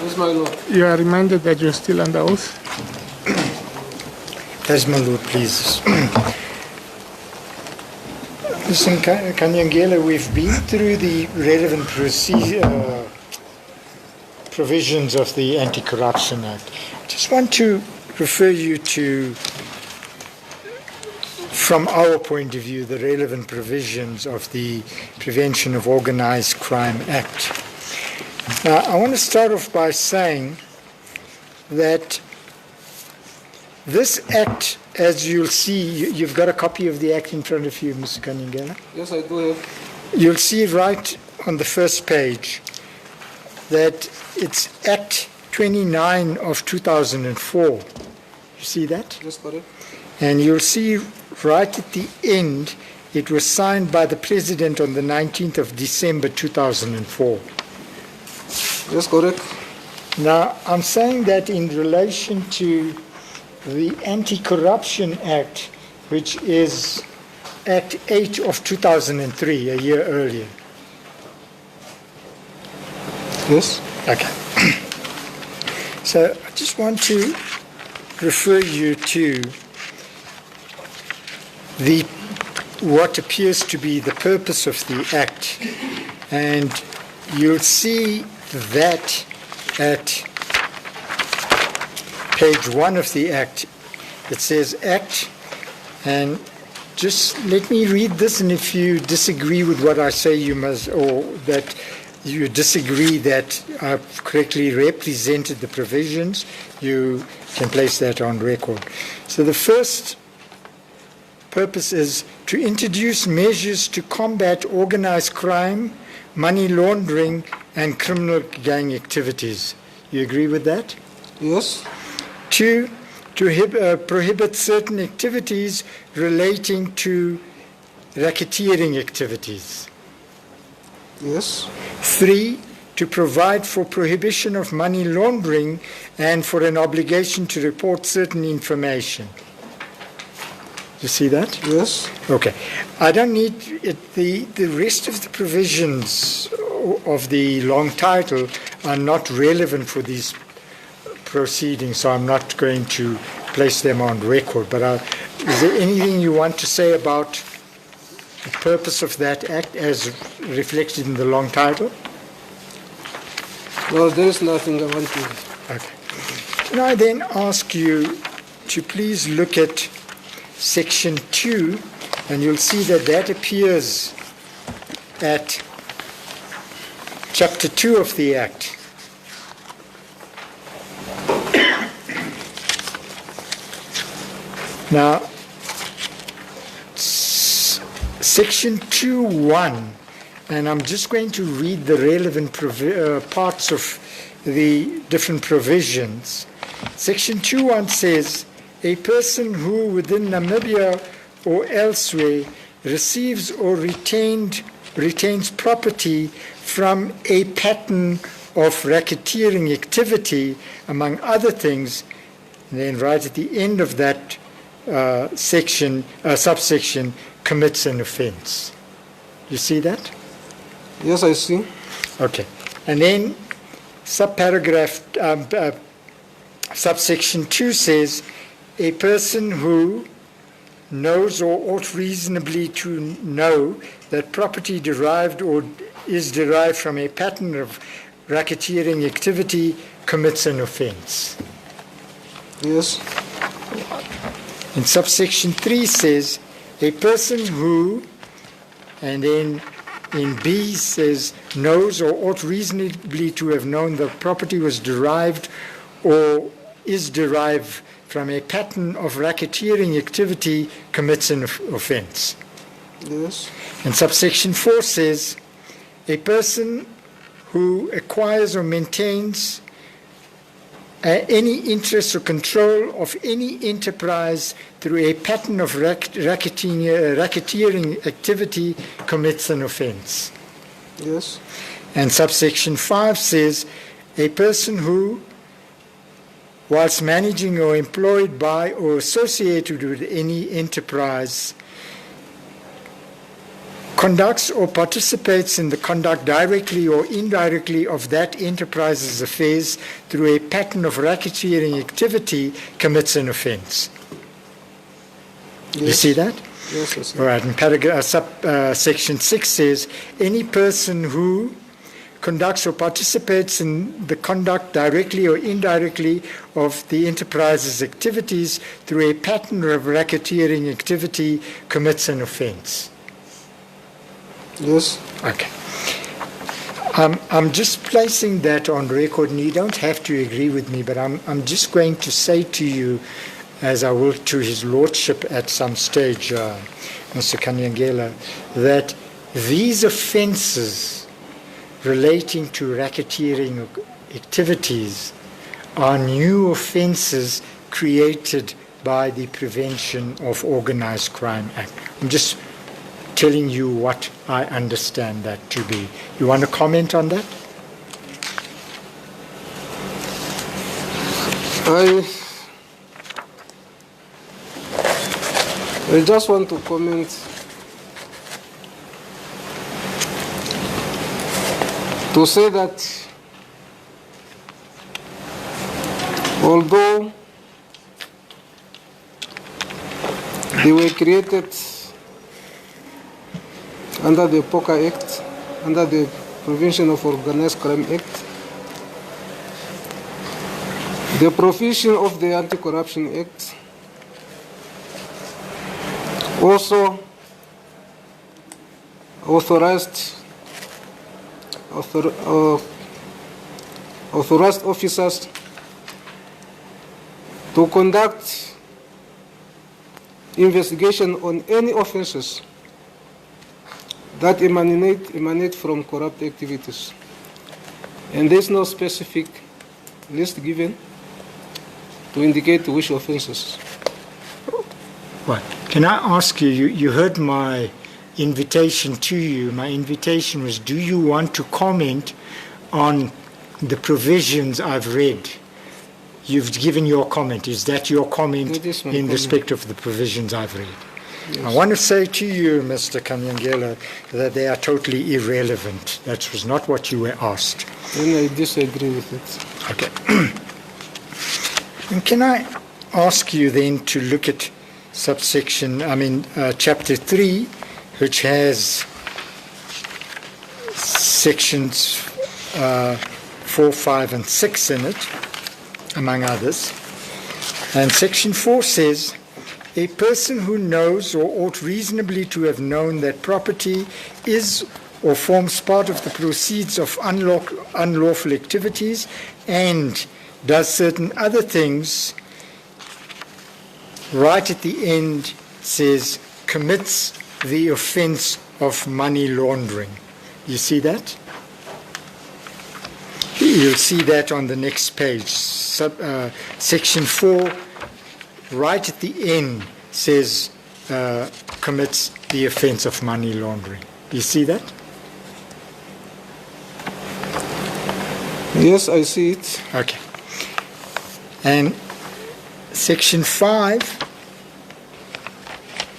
Yes, my lord. You are reminded that you're still under oath. Yes, my lord, please. Listen, Kanyangela, we've been through the relevant provisions of the Anti-Corruption Act. I just want to refer you to, from our point of view, the relevant provisions of the Prevention of Organized Crime Act. Now, I want to start off by saying that this act, as you'll see, you've got a copy of the act in front of you, Mr. Kaningela? Yes, I do have. You'll see right on the first page that it's Act 29 of 2004. You see that? Yes, correct. And you'll see right at the end, it was signed by the President on the 19th of December 2004. Yes, correct. Now, I'm saying that in relation to the Anti-Corruption Act, which is Act 8 of 2003, a year earlier. Yes. Okay. So I just want to refer you to what appears to be the purpose of the Act. And you'll see that at page 1 of the Act. It says Act, and just let me read this, and if you disagree with what I say, you must, or that you disagree that I've correctly represented the provisions, you can place that on record. So the first purpose is to introduce measures to combat organized crime, money laundering, and criminal gang activities. You agree with that? Yes. 2, to prohibit certain activities relating to racketeering activities. Yes. 3, to provide for prohibition of money laundering and for an obligation to report certain information. You see that? Yes. Okay. I don't need it. The rest of the provisions of the long title are not relevant for these proceedings, so I'm not going to place them on record. But is there anything you want to say about the purpose of that act as reflected in the long title? No, there is nothing I want to. Okay. Can I then ask you to please look at Section 2, and you'll see that that appears at Chapter 2 of the Act. Now, Section 2.1, and I'm just going to read the relevant parts of the different provisions. Section 2.1 says, a person who within Namibia or elsewhere receives or retains property from a pattern of racketeering activity, among other things, and then right at the end of that subsection, commits an offense. You see that? Yes, I see. Okay. And then subsection 2 says, a person who knows or ought reasonably to know that property derived or is derived from a pattern of racketeering activity commits an offense. Yes. And subsection 3 says, a person who, and then in B says, knows or ought reasonably to have known that property was derived or is derived from a pattern of racketeering activity commits an offense. Yes. And subsection 4 says, a person who acquires or maintains any interest or control of any enterprise through a pattern of racketeering activity commits an offense. Yes. And subsection 5 says, a person who, whilst managing or employed by or associated with any enterprise, conducts or participates in the conduct directly or indirectly of that enterprise's affairs through a pattern of racketeering activity commits an offense. Yes. You see that? Yes, I see. All right, and section 6 says, any person who conducts or participates in the conduct directly or indirectly of the enterprise's activities through a pattern of racketeering activity commits an offense. Yes. Okay. I'm just placing that on record, and you don't have to agree with me, but I'm just going to say to you, as I will to His Lordship at some stage, Mr. Kanyangela, that these offences relating to racketeering activities are new offences created by the Prevention of Organised Crime Act. I'm just telling you what I understand that to be. You want to comment on that? I just want to comment to say that although they were created under the Poker Act, under the Prevention of Organized Crime Act, the provision of the Anti-Corruption Act also authorized officers to conduct investigation on any offenses that emanate from corrupt activities. And there's no specific list given to indicate which offenses. What? Can I ask you, you heard my invitation to you. My invitation was, do you want to comment on the provisions I've read? You've given your comment. Is that your comment in respect of the provisions I've read? Yes. I want to say to you, Mr. Kanyangela, that they are totally irrelevant. That was not what you were asked. And I disagree with it. Okay. And can I ask you then to look at chapter 3, which has sections 4, 5, and 6 in it, among others. And section 4 says, a person who knows or ought reasonably to have known that property is or forms part of the proceeds of unlawful activities and does certain other things, right at the end says, commits the offense of money laundering. You see that? You'll see that on the next page. Section 4, right at the end, says commits the offense of money laundering. Do you see that? Yes, I see it. Okay. And section 5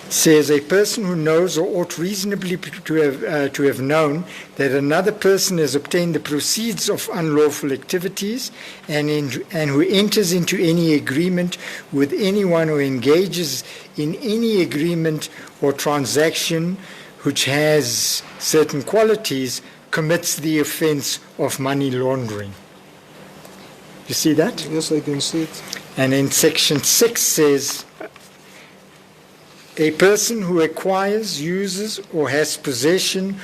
says a person who knows or ought reasonably to have known that another person has obtained the proceeds of unlawful activities and who enters into any agreement with anyone who engages in any agreement or transaction which has certain qualities commits the offense of money laundering. You see that? Yes, I can see it. And in section 6 says, a person who acquires, uses, or has possession,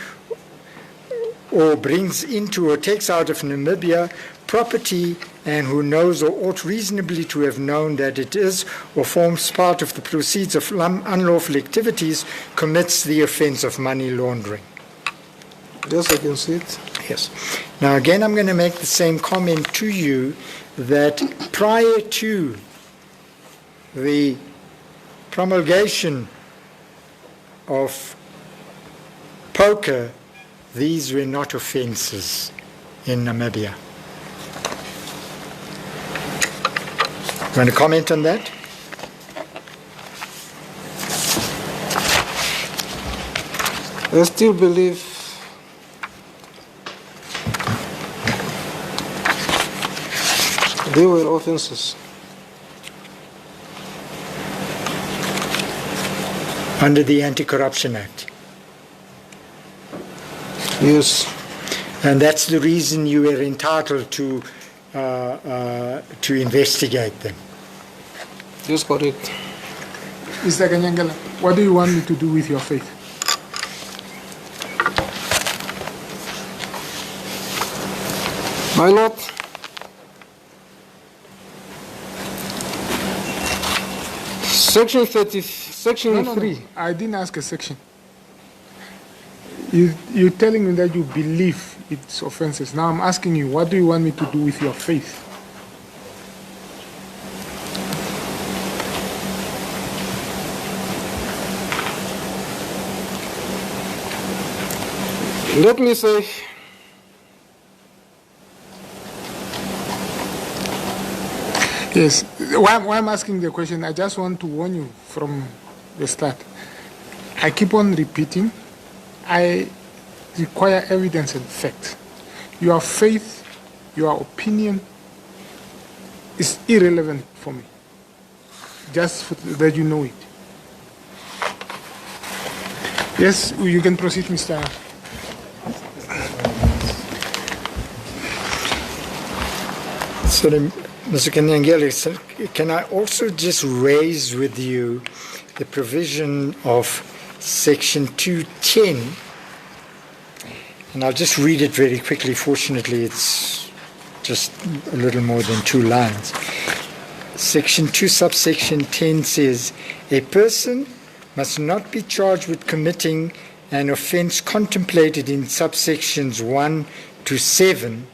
or brings into or takes out of Namibia property, and who knows or ought reasonably to have known that it is or forms part of the proceeds of unlawful activities, commits the offense of money laundering. Yes, I can see it. Yes. Now again, I'm going to make the same comment to you that prior to the promulgation of poker, these were not offences in Namibia. You want to comment on that? I still believe they were offenses. Under the Anti-Corruption Act. Yes. And that's the reason you were entitled to investigate them. Yes, correct. Mr. Kanyangala, what do you want me to do with your faith? My Lord, Section 3. I didn't ask a section. You're telling me that you believe it's offenses. Now I'm asking you, what do you want me to do with your faith? Let me say, yes, why I'm asking the question, I just want to warn you from the start. I keep on repeating, I require evidence and fact. Your faith, your opinion is irrelevant for me. Just that you know it. Yes, you can proceed, Mr. So, Mr. Kanyangele, can I also just raise with you the provision of Section 210? And I'll just read it very quickly. Fortunately, it's just a little more than 2 lines. Section 2, subsection 10 says, a person must not be charged with committing an offense contemplated in subsections 1 to 7,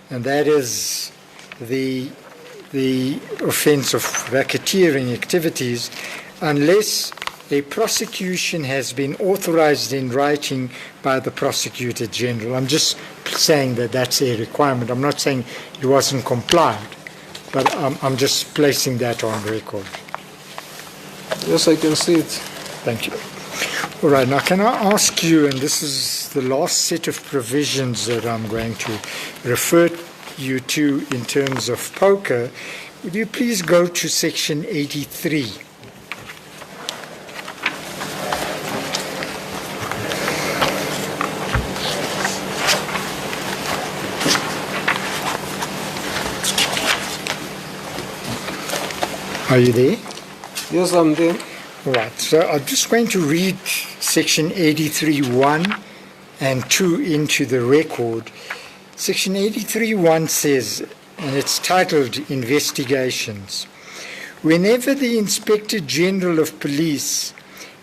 and that is the offense of racketeering activities, unless a prosecution has been authorized in writing by the prosecutor general. I'm just saying that that's a requirement. I'm not saying it wasn't complied, but I'm just placing that on record. yes, I can see it. Thank you. All right, now can I ask you, and this is the last set of provisions that I'm going to refer you to in terms of poker, would you please go to Section 83? Are you there? Yes, I'm there. All right, so I'm just going to read Section 83.1 and 2 into the record. Section 83.1 says, and it's titled Investigations, whenever the Inspector General of Police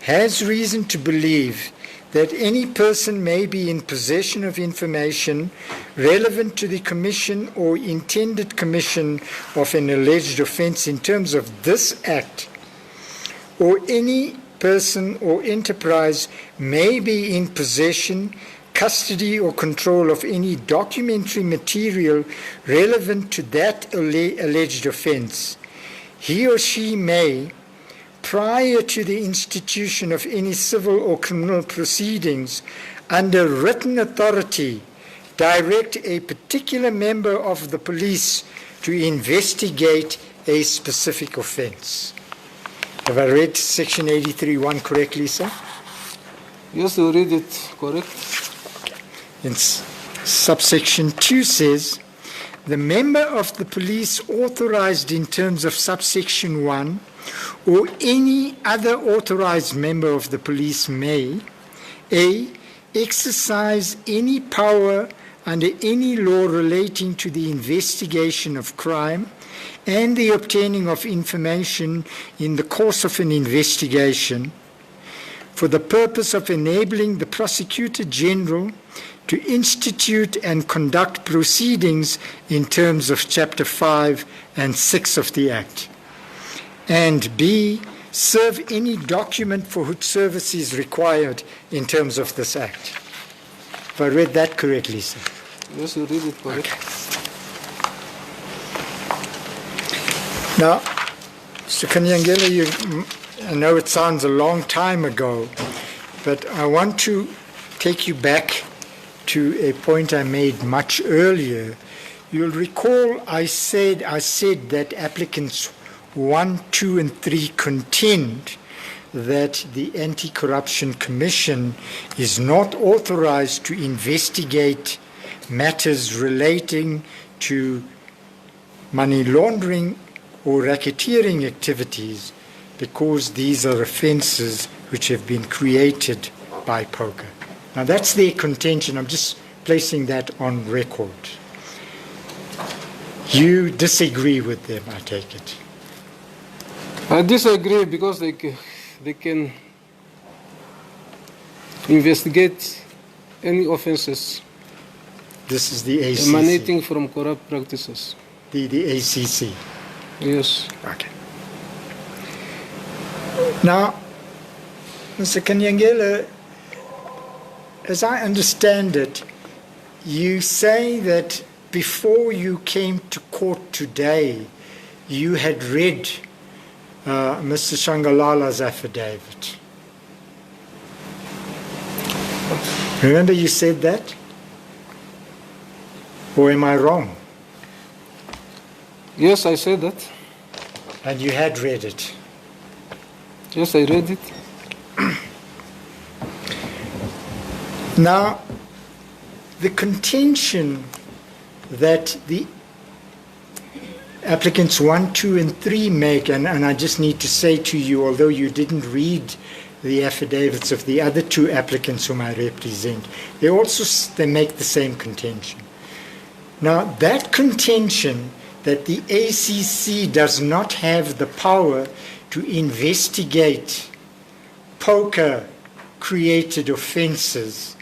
has reason to believe that any person may be in possession of information relevant to the commission or intended commission of an alleged offense in terms of this Act, or any person or enterprise may be in possession, custody, or control of any documentary material relevant to that alleged offense, he or she may, prior to the institution of any civil or criminal proceedings, under written authority, direct a particular member of the police to investigate a specific offense. Have I read Section 83.1 correctly, sir? Yes, you read it correct. In subsection 2 says, the member of the police authorized in terms of subsection 1 or any other authorized member of the police may, A, exercise any power under any law relating to the investigation of crime and the obtaining of information in the course of an investigation for the purpose of enabling the prosecutor general to institute and conduct proceedings in terms of Chapter 5 and 6 of the Act. And B, serve any document for which service is required in terms of this Act. Have I read that correctly, sir? Yes, you read it correct. Okay. Now, Mr. Kanyangele, I know it sounds a long time ago, but I want to take you back to a point I made much earlier. You'll recall I said that applicants 1, 2, and 3 contend that the Anti-Corruption Commission is not authorized to investigate matters relating to money laundering or racketeering activities because these are offenses which have been created by poker. Now that's their contention. I'm just placing that on record. You disagree with them, I take it. I disagree because they can investigate any offenses This is the ACC. emanating from corrupt practices. The ACC. Yes. Okay. Now, Mr. Kanyangela, as I understand it, you say that before you came to court today, you had read Mr. Shangalala's affidavit. Remember you said that? Or am I wrong? Yes, I said that. And you had read it? Yes, I read it. Now, the contention that the applicants 1, 2, and 3 make, and I just need to say to you, although you didn't read the affidavits of the other 2 applicants whom I represent, they make the same contention. Now, that contention that the ACC does not have the power to investigate poker-created offenses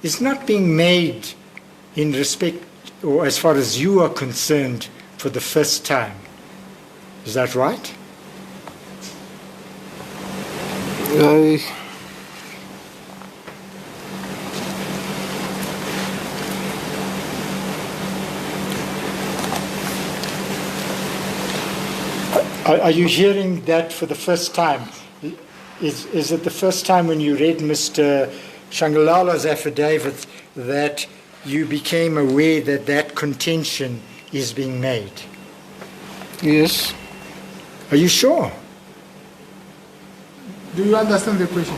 is not being made in respect, or as far as you are concerned, for the first time. Is that right? Are you hearing that for the first time? Is it the first time when you read Mr. Shangalala's affidavit that you became aware that that contention is being made? Yes. Are you sure? Do you understand the question?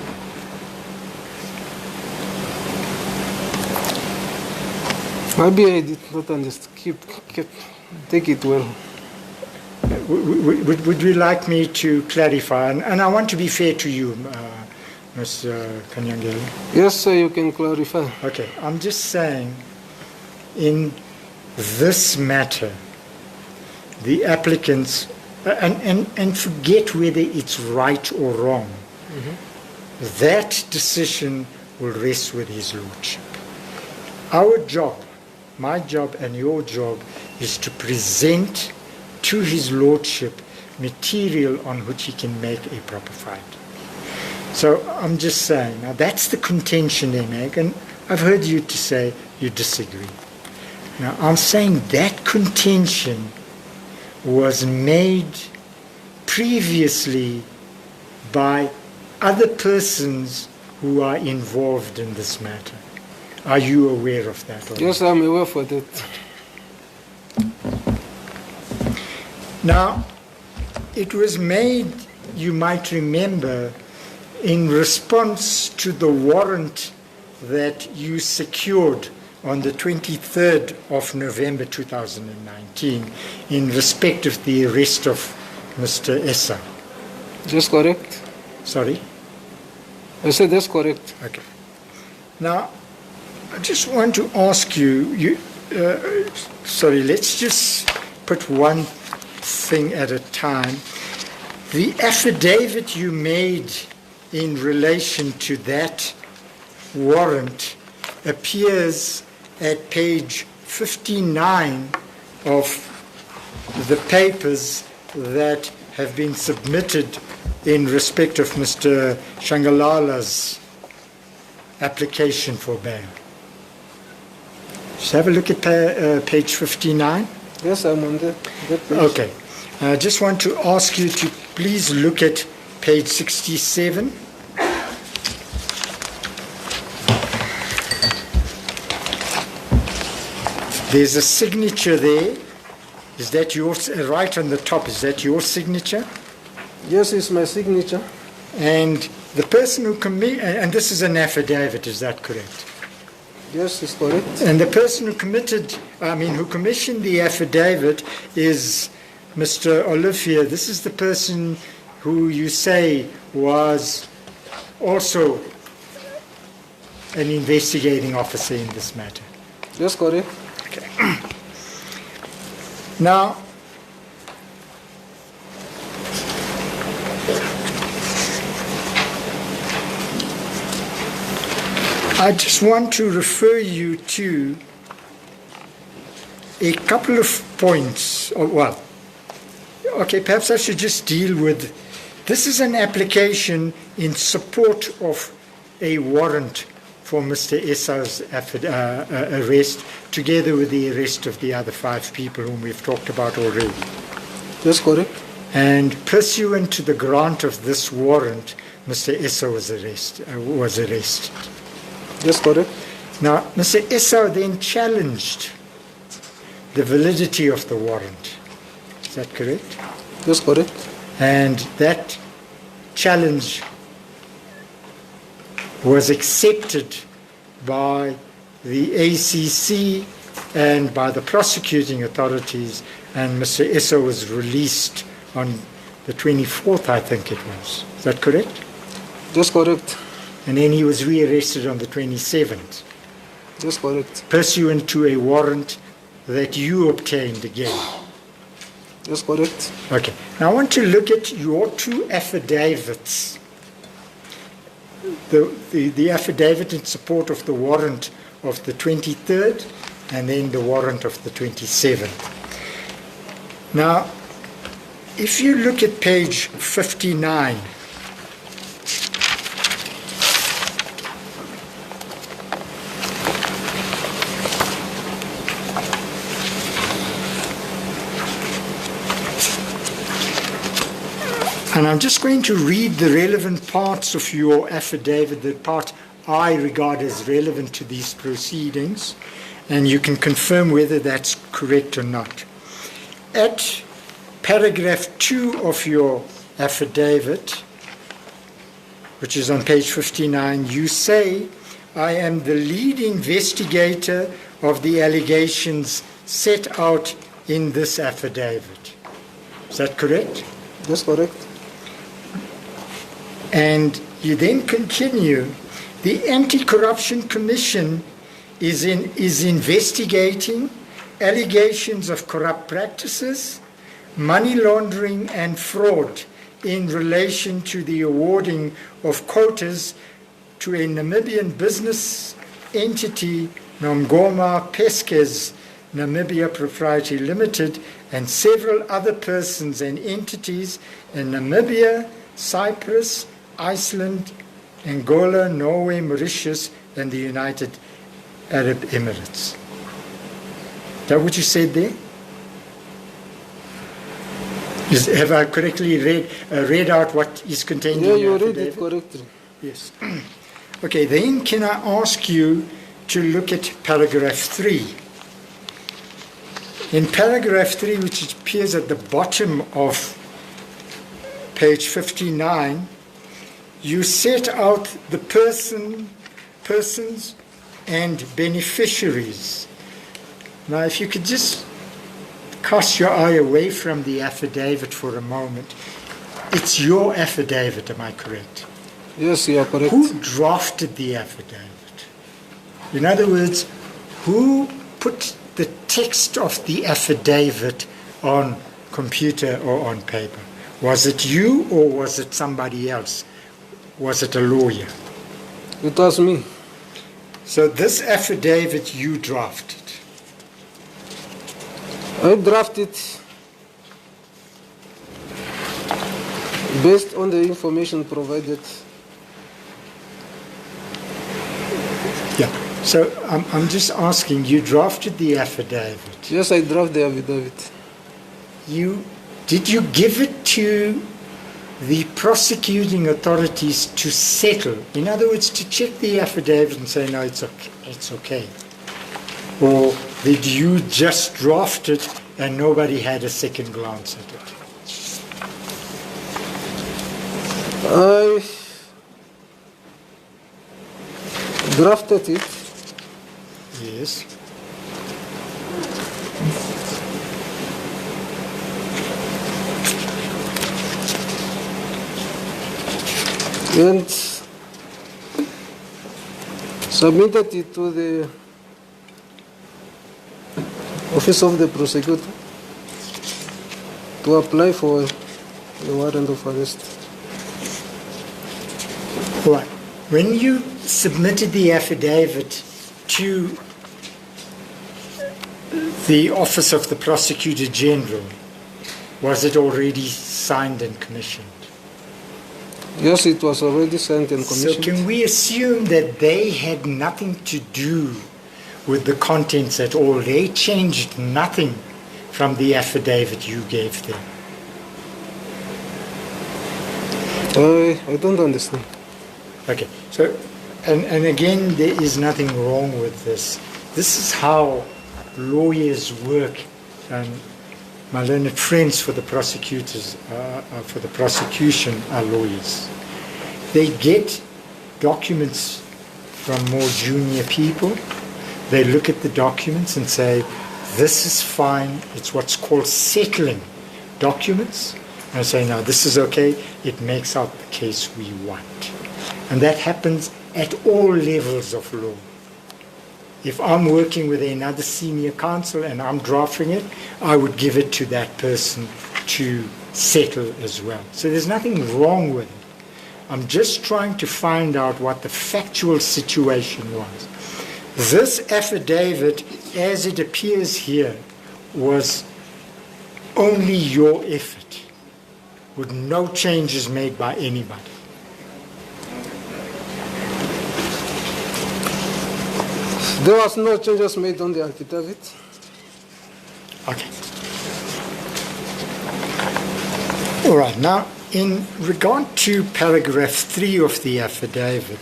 Maybe I did not understand. Take it well. Would you like me to clarify? And I want to be fair to you, Mr. Kanyangeli. Yes, sir, you can clarify. Okay, I'm just saying, in this matter, the applicants, and forget whether it's right or wrong, that decision will rest with His Lordship. Our job, my job and your job, is to present to His Lordship material on which he can make a proper finding. So I'm just saying, now that's the contention they make, and I've heard you to say you disagree. Now I'm saying that contention was made previously by other persons who are involved in this matter. Are you aware of that? Yes, I'm aware of that. Now, it was made, you might remember, in response to the warrant that you secured on the 23rd of November 2019 in respect of the arrest of Mr. Essa. That's correct. Sorry? I said that's correct. Okay. Now, I just want to ask you, let's just put one thing at a time. The affidavit you made in relation to that warrant appears at page 59 of the papers that have been submitted in respect of Mr. Shangalala's application for bail. Just have a look at page 59. Yes, I'm on that page. Okay. I just want to ask you to please look at page 67. There's a signature there. Is that yours, right on the top? Is that your signature? Yes, it's my signature. And the person who and this is an affidavit, is that correct? Yes, it's correct. And the person who commissioned the affidavit is Mr. Olivier. This is the person who you say was also an investigating officer in this matter. Yes, correct. Okay. Now, I just want to refer you to a couple of points. Perhaps I should just deal with, this is an application in support of a warrant for Mr. Esau's arrest, together with the arrest of the other 5 people whom we've talked about already. Yes, correct. And pursuant to the grant of this warrant, Mr. Esau was arrested. Yes, correct. Now, Mr. Esau then challenged the validity of the warrant. Is that correct? Yes, correct. And that challenge was accepted by the ACC and by the prosecuting authorities, and Mr. Esau was released on the 24th, I think it was. Is that correct? Yes, correct. And then he was rearrested on the 27th. Yes, correct. Pursuant to a warrant that you obtained again. Yes, correct. Okay. Now I want to look at your 2 affidavits. The affidavit in support of the warrant of the 23rd and then the warrant of the 27th. Now, if you look at page 59, and I'm just going to read the relevant parts of your affidavit, the part I regard as relevant to these proceedings, and you can confirm whether that's correct or not. At paragraph 2 of your affidavit, which is on page 59, you say, "I am the lead investigator of the allegations set out in this affidavit." Is that correct? Yes, correct. And you then continue, "The Anti-Corruption Commission is investigating allegations of corrupt practices, money laundering and fraud in relation to the awarding of quotas to a Namibian business entity, Nomgoma Peskes Namibia Proprietary Limited, and several other persons and entities in Namibia, Cyprus, Iceland, Angola, Norway, Mauritius, and the United Arab Emirates." Is that what you said there? Have I correctly read out what is contained in the you read affidavit? it correctly. Yes. Okay, then can I ask you to look at paragraph 3? In paragraph 3, which appears at the bottom of page 59, you set out the persons and beneficiaries. Now, if you could just cast your eye away from the affidavit for a moment. It's your affidavit, am I correct? Yes, you are correct. Who drafted the affidavit? In other words, who put the text of the affidavit on computer or on paper? Was it you or was it somebody else? Was it a lawyer? It was me. So this affidavit you drafted. I drafted based on the information provided. Yeah. So I'm just asking, you drafted the affidavit. Yes, I drafted the affidavit. Did you give it to the prosecuting authorities to settle? In other words, to check the affidavit and say, no, it's okay. Or did you just draft it and nobody had a second glance at it? I drafted it. Yes. And submitted it to the Office of the Prosecutor to apply for the warrant of arrest. Right. When you submitted the affidavit to the Office of the Prosecutor General, was it already signed and commissioned? Yes, it was already signed and So commissioned. can we assume that they had nothing to do with the contents at all? They changed nothing from the affidavit you gave them? I don't understand. Okay, so, and again, there is nothing wrong with this. This is how lawyers work, and my learned friends for the prosecutors, for the prosecution are lawyers. They get documents from more junior people. They look at the documents and say, this is fine. It's what's called settling documents. And I say, no, this is okay. It makes out the case we want. And that happens at all levels of law. If I'm working with another senior counsel and I'm drafting it, I would give it to that person to settle as well. So there's nothing wrong with it. I'm just trying to find out what the factual situation was. This affidavit, as it appears here, was only your effort, with no changes made by anybody. There was no changes made on the affidavit. Okay. All right. Now, in regard to paragraph 3 of the affidavit,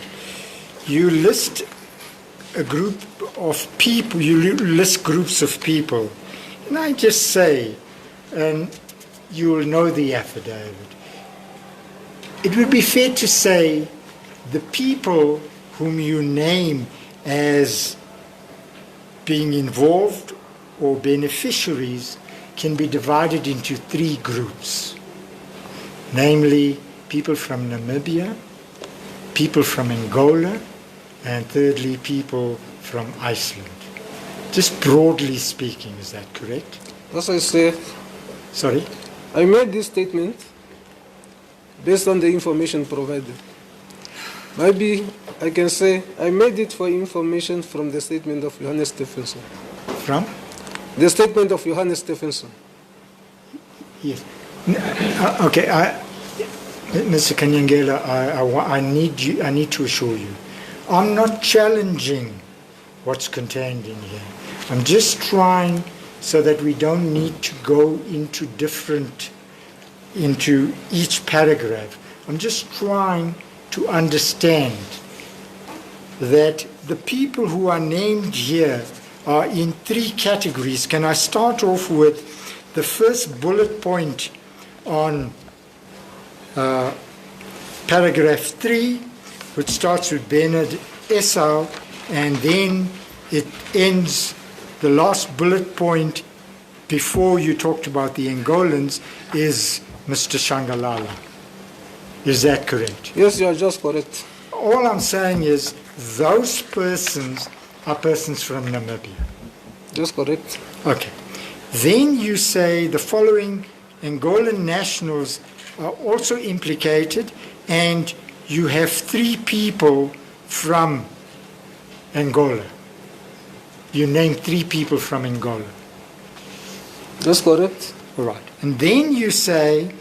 you list a group of people, you list groups of people. And I just say, and you will know the affidavit, it would be fair to say the people whom you name as being involved or beneficiaries can be divided into 3 groups, namely people from Namibia, people from Angola, and thirdly people from Iceland. Just broadly speaking, is that correct? As I said, Sorry? I made this statement based on the information provided. Maybe I can say I made it for information from the statement of Johannes Stephenson. From? The statement of Johannes Stephenson. Yes. Okay, Mr. Kanyangela, I need to assure you, I'm not challenging what's contained in here. I'm just trying so that we don't need to go into each paragraph. I'm just trying to understand that the people who are named here are in 3 categories. Can I start off with the first bullet point on paragraph 3, which starts with Bernard Esau, and then it ends, the last bullet point before you talked about the Angolans is Mr. Shangalala. Is that correct? Yes, you are just correct. All I'm saying is those persons are persons from Namibia. Just correct. Okay. Then you say the following Angolan nationals are also implicated, and you have 3 people from Angola. You name 3 people from Angola. Just correct. All right. And then you say,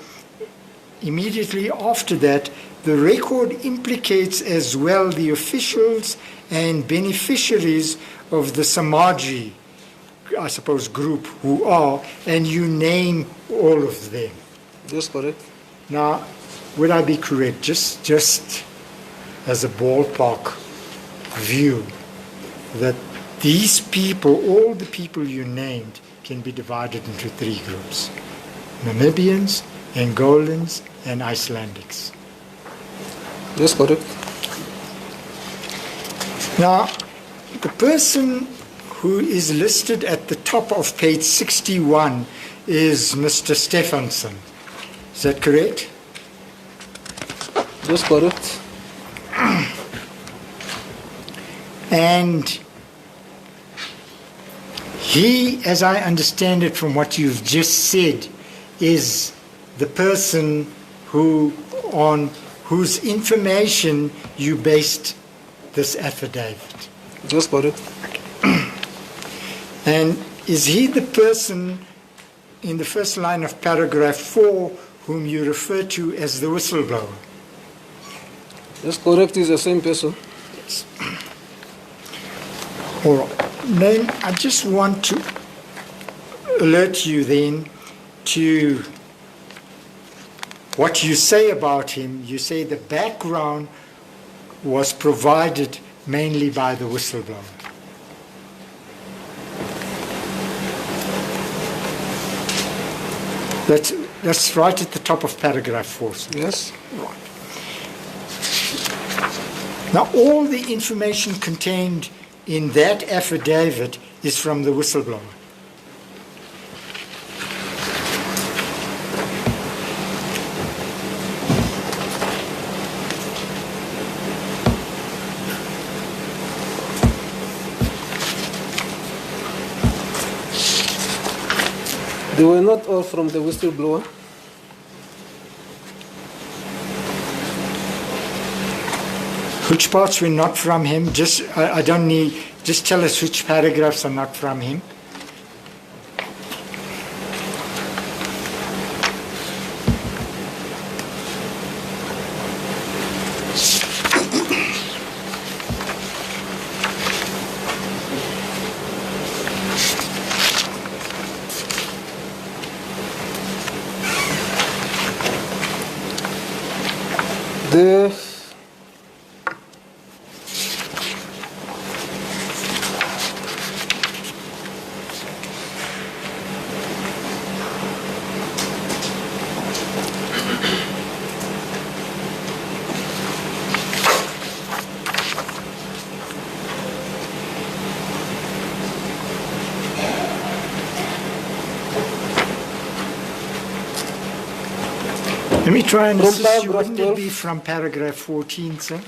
immediately after that, the record implicates as well the officials and beneficiaries of the Samaji, I suppose, group who are, and you name all of them. Just correct. Now, would I be correct, just as a ballpark view, that these people, all the people you named, can be divided into 3 groups: Namibians, Angolans, and Icelandics. Yes, correct. Now, the person who is listed at the top of page 61 is Mr. Stefansson. Is that correct? Yes, correct. And he, as I understand it from what you've just said, is the person on whose information you based this affidavit. Yes, correct. And is he the person in the first line of paragraph 4 whom you refer to as the whistleblower? Yes, correct, is the same person. Yes. All right. Then I just want to alert you then to what you say about him. You say the background was provided mainly by the whistleblower. That's right at the top of paragraph 4. Sir. Yes. Right. Now, all the information contained in that affidavit is from the whistleblower. They were not all from the whistleblower. Which parts were not from him? I don't need, just tell us which paragraphs are not from him. Let me try and assist you. Wouldn't it be from paragraph 14, sir?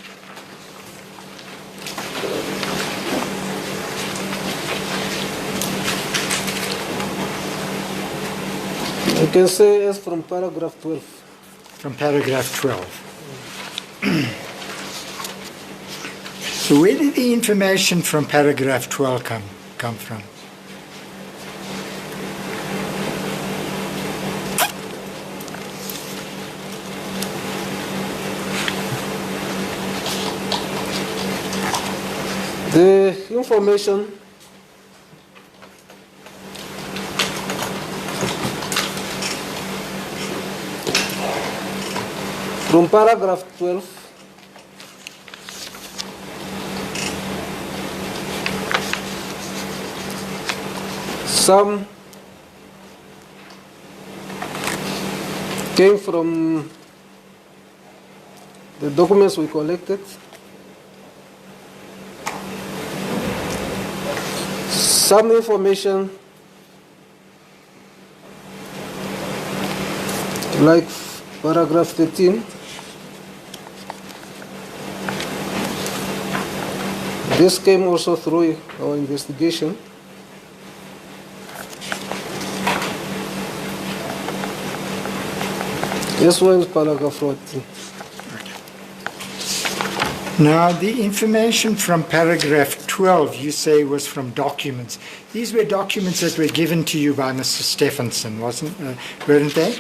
I can say as from paragraph 12. From paragraph 12. So where did the information from paragraph 12 come from? The information from paragraph 12 some came from the documents we collected. Some information, like paragraph 13, this came also through our investigation. As well as paragraph 14. Now, the information from paragraph 12, you say, was from documents. These were documents that were given to you by Mr. Stefansson, weren't they?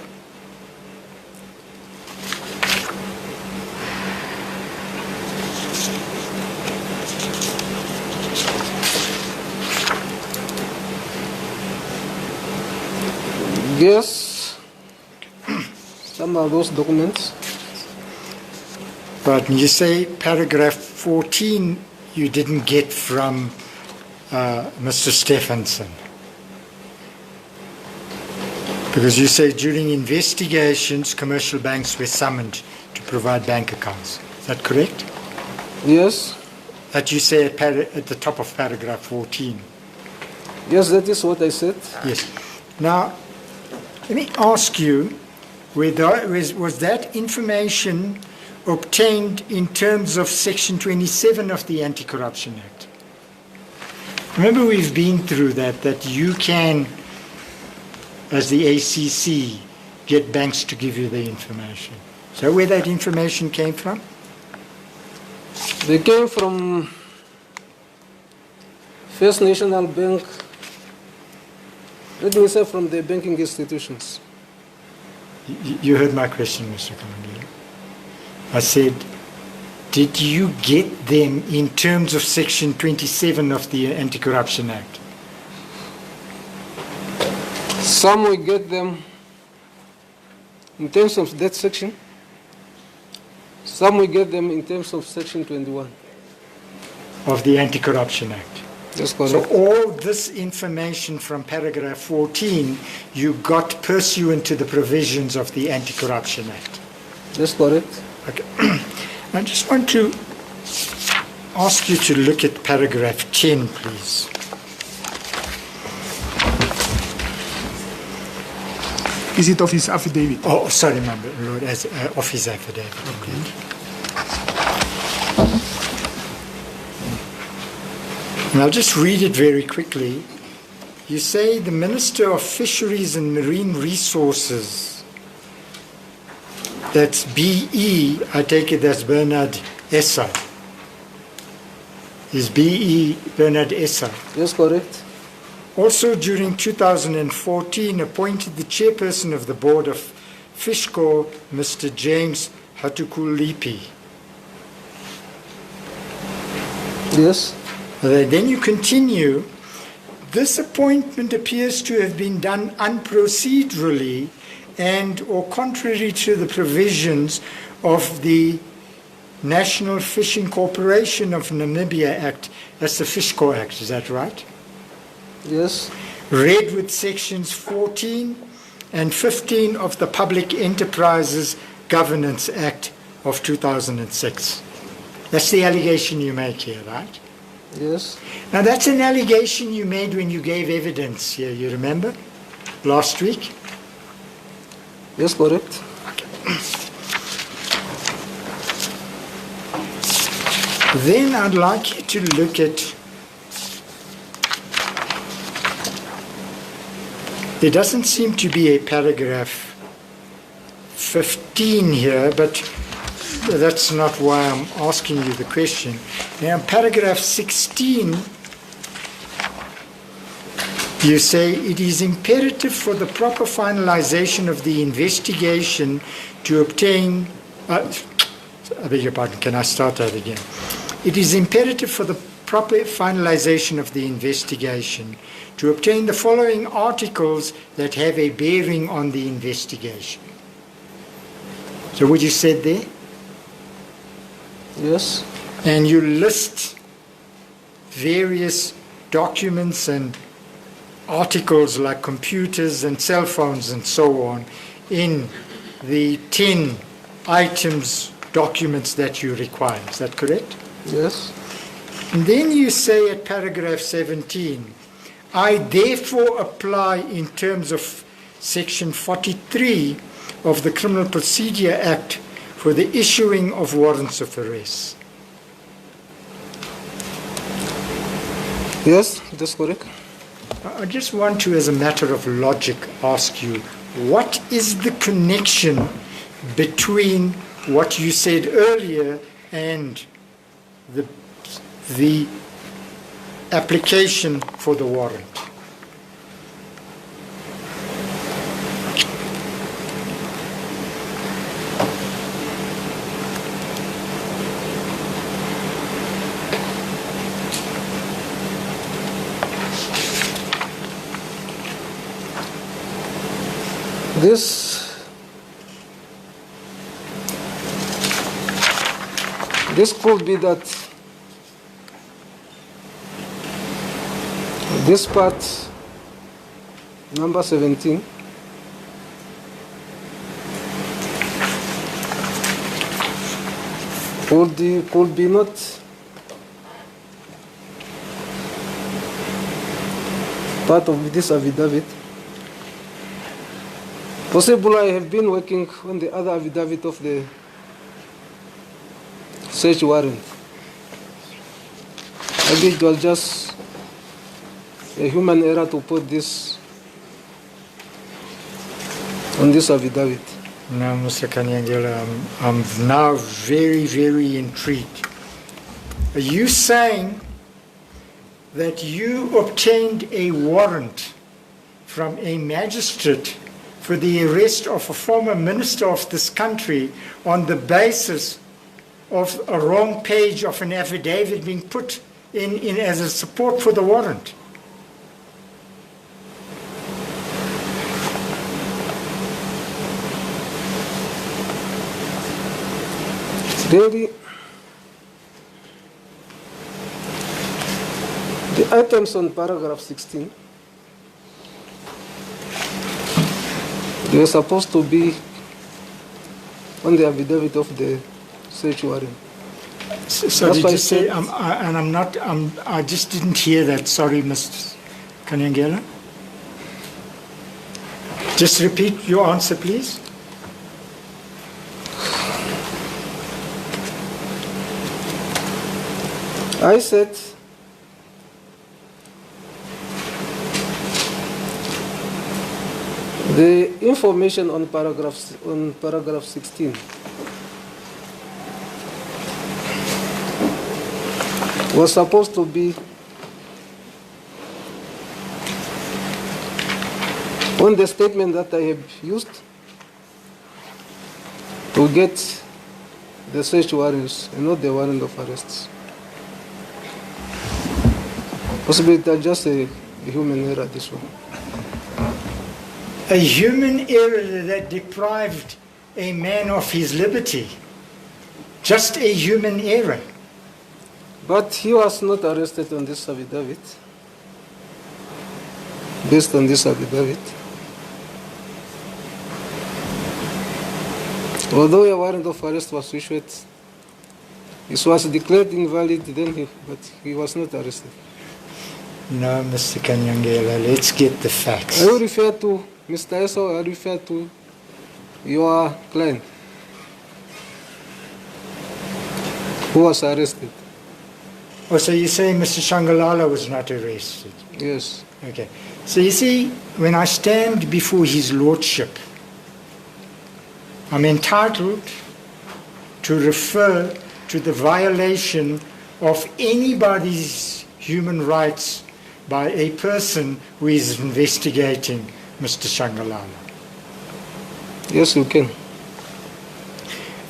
Yes, some of those documents. But you say paragraph 14 you didn't get from Mr. Stephenson? Because you say during investigations, commercial banks were summoned to provide bank accounts. Is that correct? Yes. That you say at the top of paragraph 14. Yes, that is what I said. Yes. Now, let me ask you, was that information obtained in terms of Section 27 of the Anti-Corruption Act? Remember, we've been through that you can, as the ACC, get banks to give you the information. So where that information came from? They came from First National Bank, let me say from the banking institutions. You heard my question, Mr. Kamangile. I said, did you get them in terms of Section 27 of the Anti-Corruption Act? Some we get them in terms of that section. Some we get them in terms of Section 21. Of the Anti-Corruption Act. That's correct. So all this information from paragraph 14, you got pursuant to the provisions of the Anti-Corruption Act. That's correct. Okay. I just want to ask you to look at paragraph 10, please. Is it of his affidavit? Oh, sorry, my Lord, as of his affidavit. Okay. And I'll just read it very quickly. You say the Minister of Fisheries and Marine Resources, that's BE, I take it that's Bernard Essa. Is BE Bernard Essa? That's correct. Also during 2014 appointed the chairperson of the board of Fishco, Mr. James Hatukulipi. Yes. Then you continue, this appointment appears to have been done unprocedurally and or contrary to the provisions of the National Fishing Corporation of Namibia Act. That's the Fishco Act, is that right? Yes. Read with sections 14 and 15 of the Public Enterprises Governance Act of 2006. That's the allegation you make here, right? Yes. Now that's an allegation you made when you gave evidence here, you remember? Last week? Yes, correct. Then I'd like you to look at, there doesn't seem to be a paragraph 15 here, but that's not why I'm asking you the question. Now, in paragraph 16, you say it is imperative for the proper finalization of the investigation to obtain. I beg your pardon, can I start that again? It is imperative for the proper finalization of the investigation to obtain the following articles that have a bearing on the investigation. So, what you said there? Yes. And you list various documents and articles like computers and cell phones and so on in the 10 items, documents that you require. Is that correct? Yes. And then you say at paragraph 17, I therefore apply in terms of section 43 of the Criminal Procedure Act for the issuing of warrants of arrest. Yes, that's correct. I just want to, as a matter of logic, ask you, what is the connection between what you said earlier and the application for the warrant? This could be that This part, number 17, could be not part of this affidavit. Possibly I have been working on the other affidavit of the search warrant. Maybe it was just a human error to put this on this affidavit. Now, Mr. Kanyangela, I'm now very, very intrigued. Are you saying that you obtained a warrant from a magistrate for the arrest of a former minister of this country on the basis of a wrong page of an affidavit being put in as a support for the warrant? Really, the items on paragraph 16, they were supposed to be on the affidavit of the search warrant. So did you say, I just didn't hear that. Sorry, Mr. Kanyangela. Just repeat your answer, please. I said the information on paragraph 16 was supposed to be on the statement that I have used to get the search warrants and not the warrant of arrests. Possibly that's just a human error, this one. A human error that deprived a man of his liberty. Just a human error. But he was not arrested on this affidavit. Based on this affidavit. Although a warrant of arrest was issued, it was declared invalid then, but he was not arrested. No, Mr. Kanyangela, let's get the facts. I will refer to Mr. Eso, I refer to your client who was arrested. Oh, so you say Mr. Shangalala was not arrested? Yes. Okay. So you see, when I stand before his lordship, I'm entitled to refer to the violation of anybody's human rights by a person who is investigating Mr. Shangalala. Yes, you can.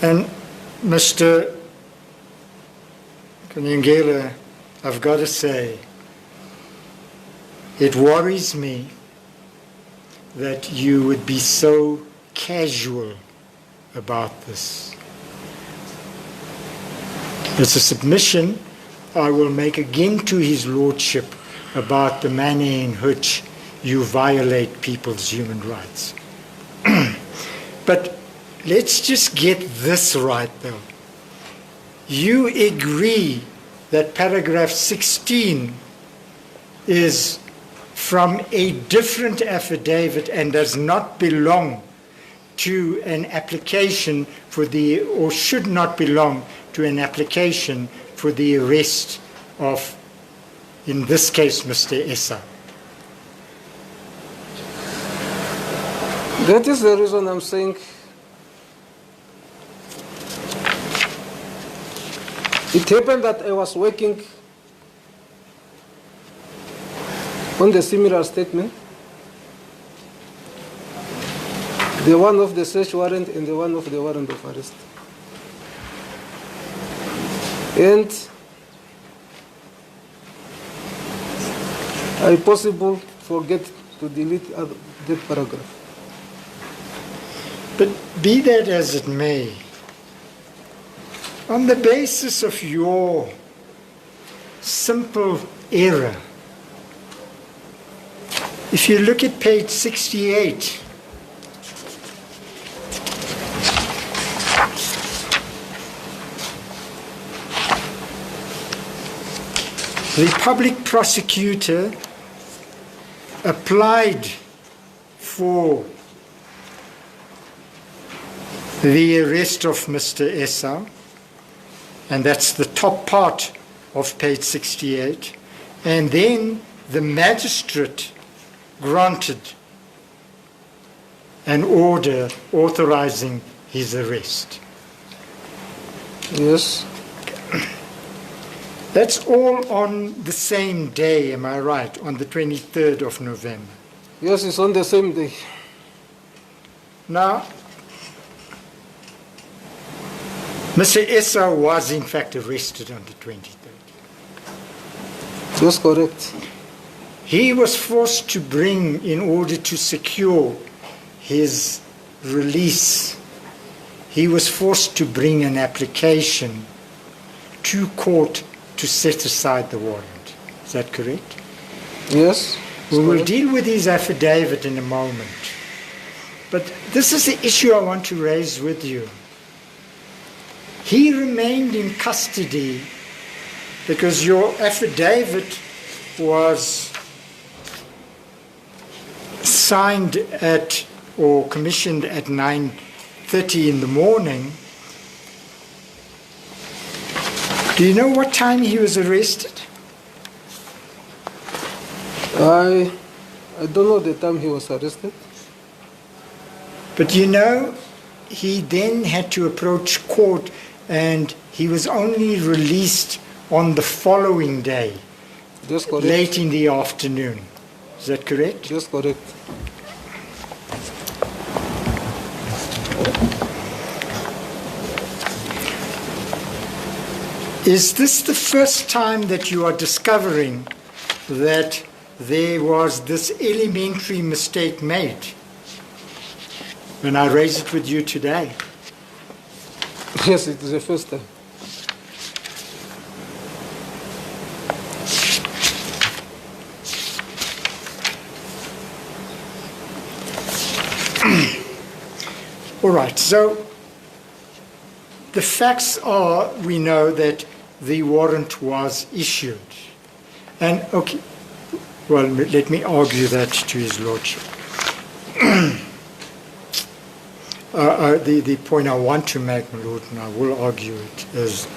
And Mr. Kanyangela, I've got to say, it worries me that you would be so casual about this. It's a submission I will make again to his lordship about the manner in which you violate people's human rights. But let's just get this right, though. You agree that paragraph 16 is from a different affidavit and does not belong to an application for the, or should not belong to an application for the arrest of, in this case, Mr. Essa. That is the reason I'm saying it happened that I was working on the similar statement, the one of the search warrant and the one of the warrant of arrest. And I possibly forget to delete that paragraph. But be that as it may, on the basis of your simple error, If you look at page 68, the public prosecutor applied for the arrest of Mr. Esau, and that's the top part of page 68, and then the magistrate granted an order authorizing his arrest. Yes. That's all on the same day, am I right, on the 23rd of November? Yes, it's on the same day. Now, Mr. Esau was in fact arrested on the 23rd. That's correct. He was forced to bring, in order to secure his release, he was forced to bring an application to court to set aside the warrant. Is that correct? Yes. We will deal with his affidavit in a moment. But this is the issue I want to raise with you. He remained in custody because your affidavit was signed at or commissioned at 9:30 in the morning. Do you know what time he was arrested? I don't know the time he was arrested. But you know, he then had to approach court and he was only released on the following day, That's correct. late in the afternoon. Is that correct? That's correct. Is this the first time that you are discovering that there was this elementary mistake made? When I raise it with you today. Yes, it is the first time. All right, so the facts are, we know that the warrant was issued. And, okay, well, let me argue that to His Lordship. The point I want to make, my Lord, and I will argue it, is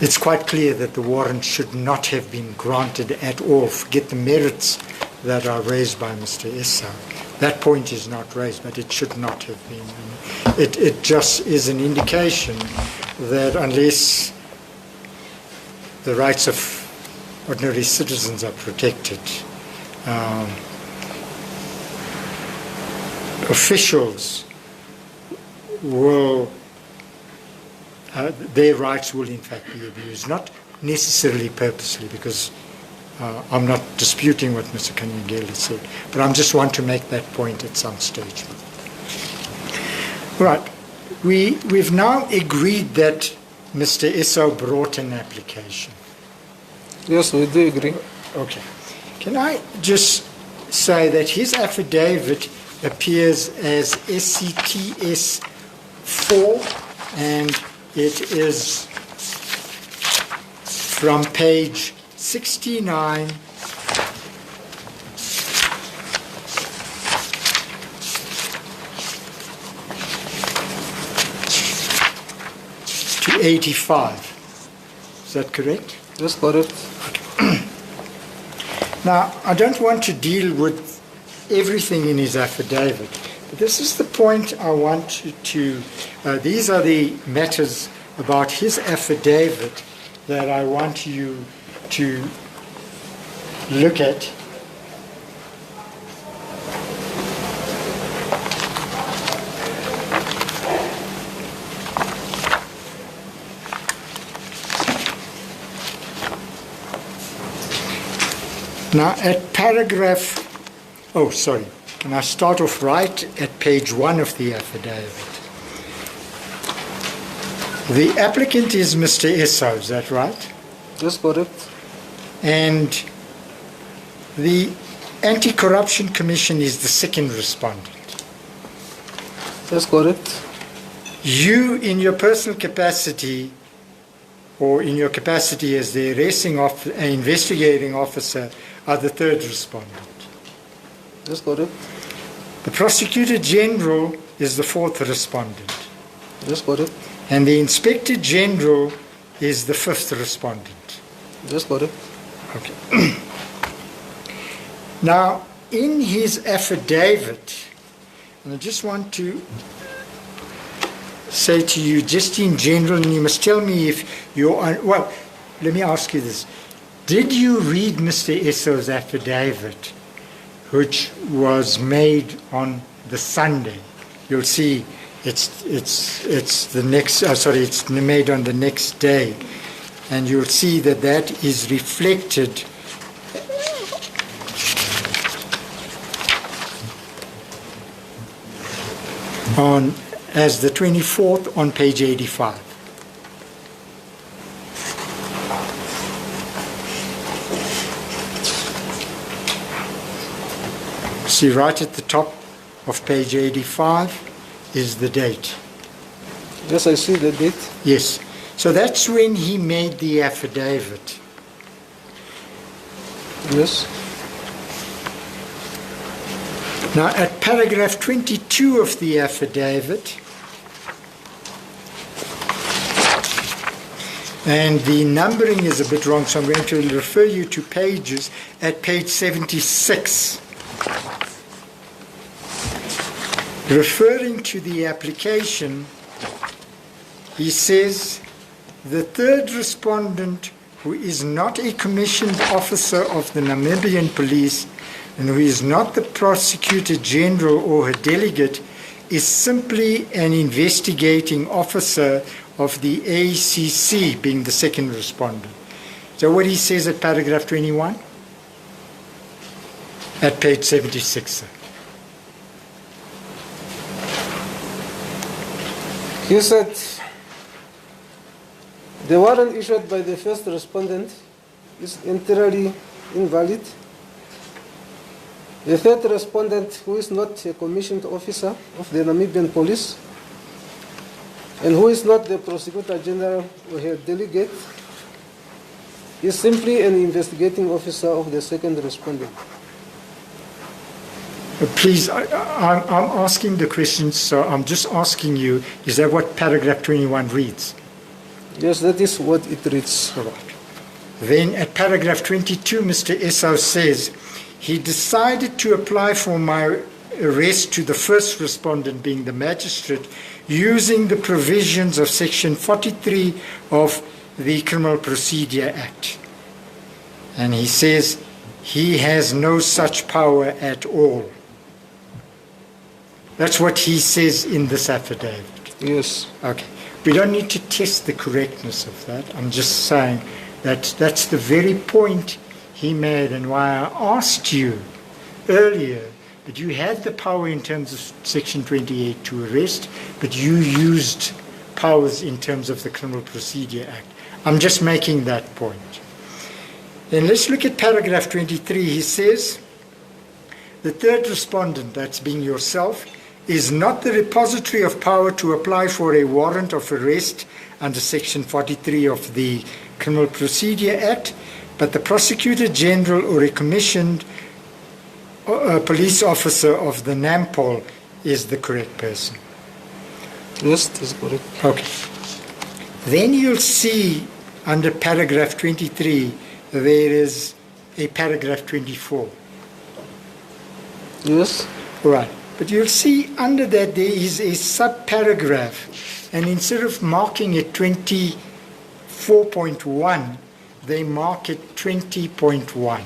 it's quite clear that the warrant should not have been granted at all. Forget the merits that are raised by Mr. Esau. That point is not raised, but it should not have been. It just is an indication that unless the rights of ordinary citizens are protected, officials will, their rights will in fact be abused, not necessarily purposely, because I'm not disputing what Mr. Kanyagela said, but I just want to make that point at some stage. Right, we've now agreed that Mr. Esau brought an application. Yes, we do agree. Okay. Can I just say that his affidavit appears as SCTS 4, and it is from page 69 to 85. Is that correct? That's correct. Now, I don't want to deal with everything in his affidavit, but this is the point I want to, these are the matters about his affidavit that I want you to look at. Now at paragraph, can I start off right at page 1 of the affidavit? The applicant is Mr. Esau, is that right? That's correct. And the Anti-Corruption Commission is the second respondent. That's correct. You, in your personal capacity, or in your capacity as the investigating officer, are the third respondent. That's correct. The Prosecutor General is the fourth respondent. That's correct. And the Inspector General is the fifth respondent. That's correct. Okay. Now, in his affidavit, and I just want to say to you, just in general, and you must tell me if you're, well, let me ask you this. Did you read Mr. Esso's affidavit, which was made on the Sunday? You'll see it's the next, it's made on the next day. And you'll see that that is reflected on as the 24th on page 85. See, right at the top of page 85 is the date. Yes, I see the date. Yes. So that's when he made the affidavit. Yes. Now, at paragraph 22 of the affidavit, and the numbering is a bit wrong, so I'm going to refer you to pages at page 76. Referring to the application, he says, the third respondent, who is not a commissioned officer of the Namibian police and who is not the prosecutor general or her delegate, is simply an investigating officer of the ACC, being the second respondent. So what he says at paragraph 21? At page 76, sir. He said, the warrant issued by the first respondent is entirely invalid. The third respondent, who is not a commissioned officer of the Namibian police, and who is not the prosecutor general or her delegate, is simply an investigating officer of the second respondent. Please, I'm asking the questions, so I'm just asking you, is that what paragraph 21 reads? Yes, that is what it reads. All right. Then at paragraph 22, Mr. Esso says, he decided to apply for my arrest to the first respondent, being the magistrate, using the provisions of section 43 of the Criminal Procedure Act. And he says he has no such power at all. That's what he says in this affidavit. Yes. Okay. We don't need to test the correctness of that. I'm just saying that that's the very point he made, and why I asked you earlier that you had the power in terms of section 28 to arrest, but you used powers in terms of the Criminal Procedure Act. I'm just making that point. Then let's look at paragraph 23. He says, the third respondent, that's being yourself, is not the repository of power to apply for a warrant of arrest under section 43 of the Criminal Procedure Act, but the prosecutor general or a commissioned police officer of the NAMPOL is the correct person. Yes, that's correct. Okay. Then you'll see under paragraph 23, there is a paragraph 24. Yes. All right. But you'll see under that there is a subparagraph, and instead of marking it 24.1, they mark it 20.1.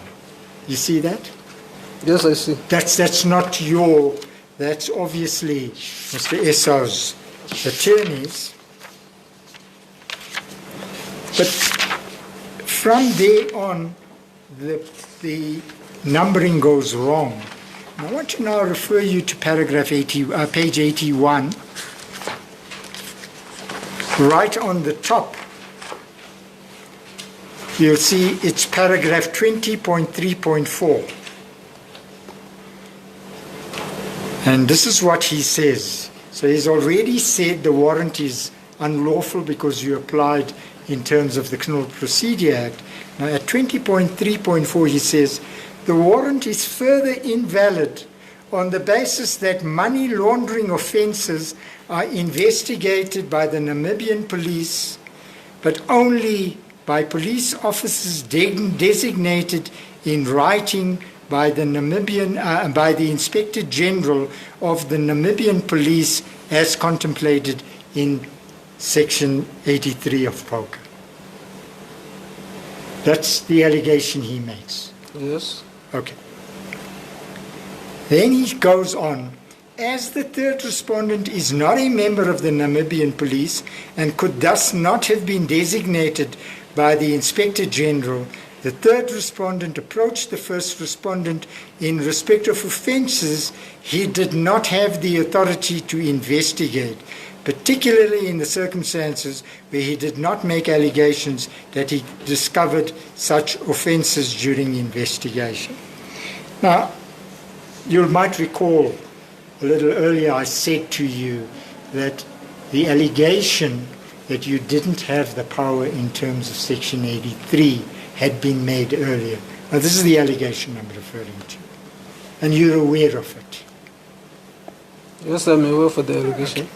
You see that? Yes, I see. That's not your, that's obviously Mr. Esso's attorneys. But from there on, the numbering goes wrong. And I want to now refer you to paragraph 80, page 81. Right on the top, you'll see it's paragraph 20.3.4. And this is what he says. So he's already said the warrant is unlawful because you applied in terms of the Criminal Procedure Act. Now at 20.3.4 he says, the warrant is further invalid on the basis that money laundering offences are investigated by the Namibian police, but only by police officers designated in writing by the by the Inspector General of the Namibian Police as contemplated in Section 83 of POCA. That's the allegation he makes. Yes. Okay. Then he goes on, as the third respondent is not a member of the Namibian Police and could thus not have been designated by the Inspector General, the third respondent approached the first respondent in respect of offences he did not have the authority to investigate, particularly in the circumstances where he did not make allegations that he discovered such offences during investigation. Now, you might recall a little earlier I said to you that the allegation that you didn't have the power in terms of Section 83 had been made earlier. Now, this is the allegation I'm referring to, and you're aware of it. Yes, I'm aware of the allegation.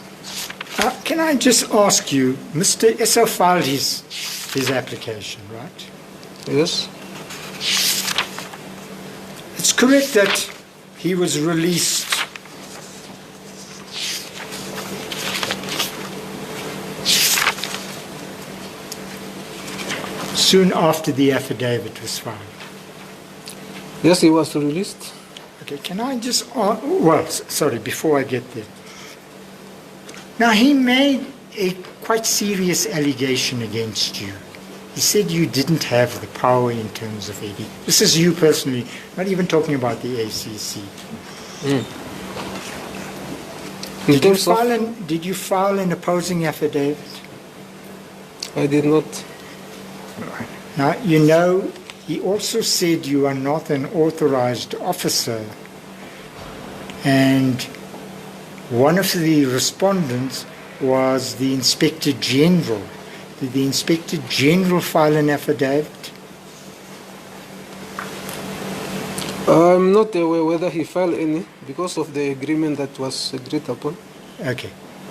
Okay. Can I just ask you, Mr. Essa filed his application, right? Yes. It's correct that he was released soon after the affidavit was filed. Yes, he was released. Okay, can I just, sorry, before I get there. Now, he made a quite serious allegation against you. He said you didn't have the power in terms of AD. This is you personally, not even talking about the ACC. Did you file an opposing affidavit? I did not. Now, you know, he also said you are not an authorized officer, and one of the respondents was the Inspector General. Did the Inspector General file an affidavit? I'm not aware whether he filed any because of the agreement that was agreed upon. Okay.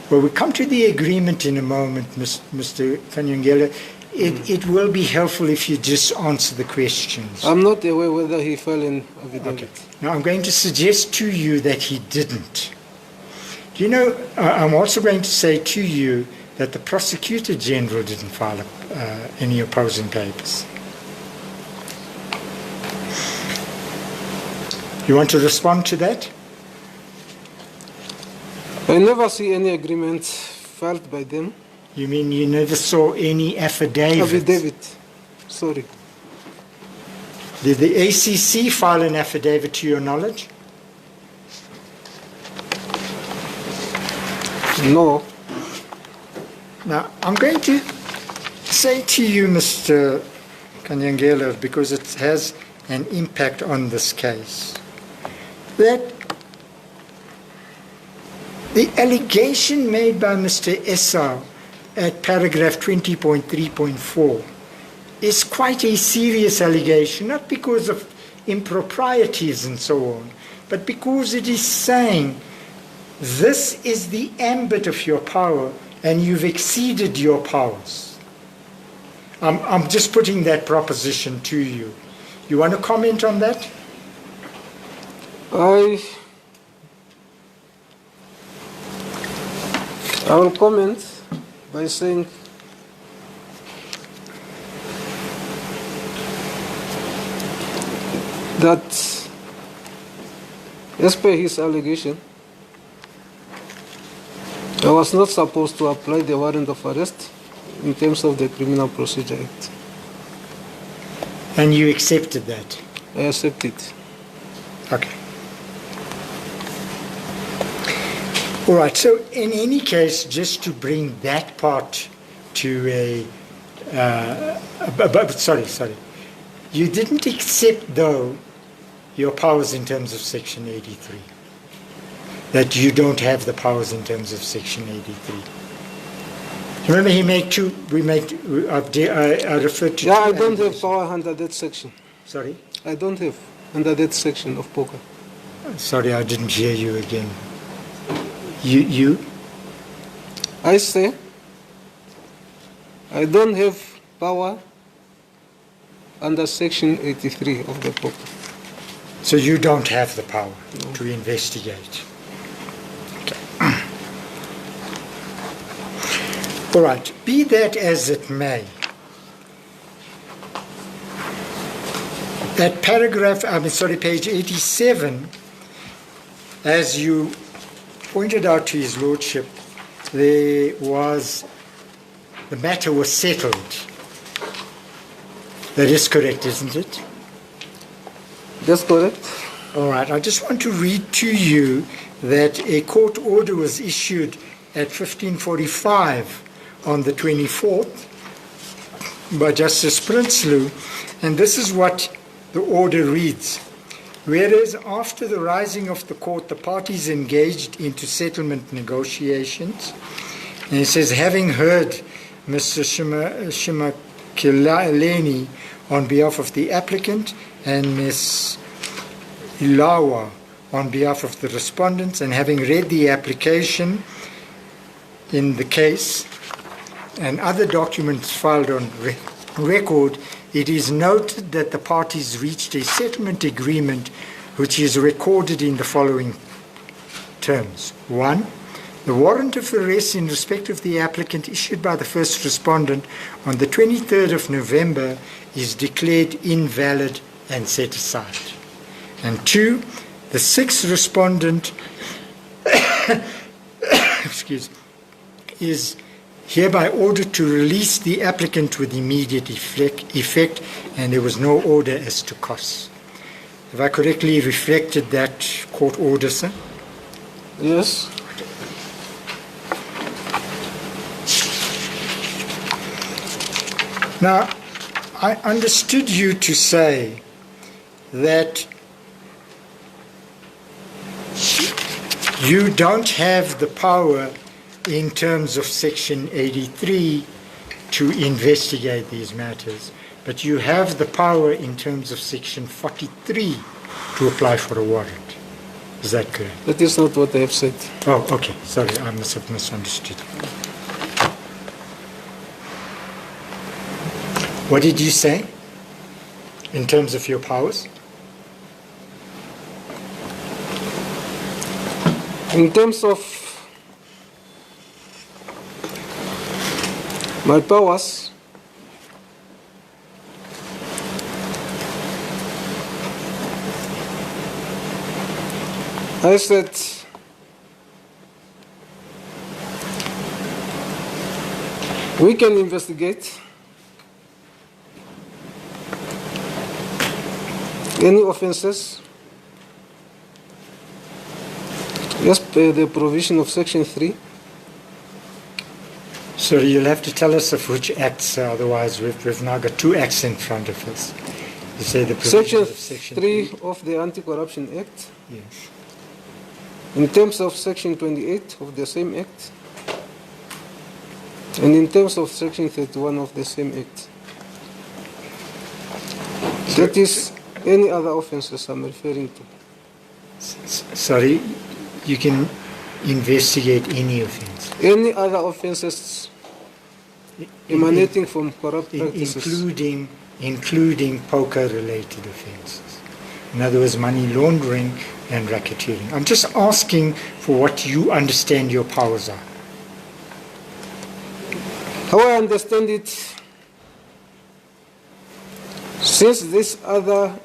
Well, we'll come to the agreement in a moment, Mr. Kanyangela. It will be helpful if you just answer the questions. I'm not aware whether he filed an affidavit. Okay. Now, I'm going to suggest to you that he didn't. Do you know, I'm also going to say to you that the Prosecutor General didn't file any opposing papers. You want to respond to that? I never see any agreement filed by them. You mean you never saw any affidavit? Affidavit. Sorry. Did the ACC file an affidavit to your knowledge? No. Now, I'm going to say to you, Mr. Kanyangela, because it has an impact on this case, that the allegation made by Mr. Essa at paragraph 20.3.4 is quite a serious allegation, not because of improprieties and so on, but because it is saying this is the ambit of your power and you've exceeded your powers. I'm just putting that proposition to you. You want to comment on that? I will comment by saying that as per his allegation, I was not supposed to apply the warrant of arrest in terms of the Criminal Procedure Act. And you accepted that? I accept it. Okay. All right, so in any case, just to bring that part to sorry. You didn't accept, though, your powers in terms of Section 83. that you don't have the powers in terms of Section 83? Remember, I referred to. Yeah, I don't have power under that section. Sorry? I don't have under that section of poker. Sorry, I didn't hear you again. You? I say I don't have power under Section 83 of the poker. So you don't have the power to investigate. Okay. All right. Be that as it may, that paragraph, page 87, as you pointed out to His Lordship, the matter was settled. That is correct, isn't it? That's correct. All right. I just want to read to you that a court order was issued at 15:45 on the 24th by Justice Prinsloo, and this is what the order reads. Whereas after the rising of the court, the parties engaged into settlement negotiations, and it says, having heard Mr. Shimakileni on behalf of the applicant and Ms. Ilawa on behalf of the respondents, and having read the application in the case and other documents filed on record, it is noted that the parties reached a settlement agreement which is recorded in the following terms. 1. The warrant of arrest in respect of the applicant issued by the first respondent on the 23rd of November is declared invalid and set aside. And 2. The sixth respondent is hereby ordered to release the applicant with immediate effect, and there was no order as to costs. Have I correctly reflected that court order, sir? Yes. Now, I understood you to say that you don't have the power in terms of Section 83 to investigate these matters, but you have the power in terms of Section 43 to apply for a warrant. Is that correct? That is not what I have said. Oh, okay. Sorry, I must have misunderstood. What did you say in terms of your powers? In terms of my powers, I said we can investigate any offences as per the provision of Section 3. So you'll have to tell us of which acts, otherwise we've now got two acts in front of us. You say the provisions of Section 3 of the Anti-Corruption Act. Yes. In terms of Section 28 of the same Act, and in terms of Section 31 of the same Act. That is any other offences I'm referring to. Sorry, you can investigate any offence. Any other offences emanating from corrupt practices. Including poker-related offences. In other words, money laundering and racketeering. I'm just asking for what you understand your powers are. How I understand it, since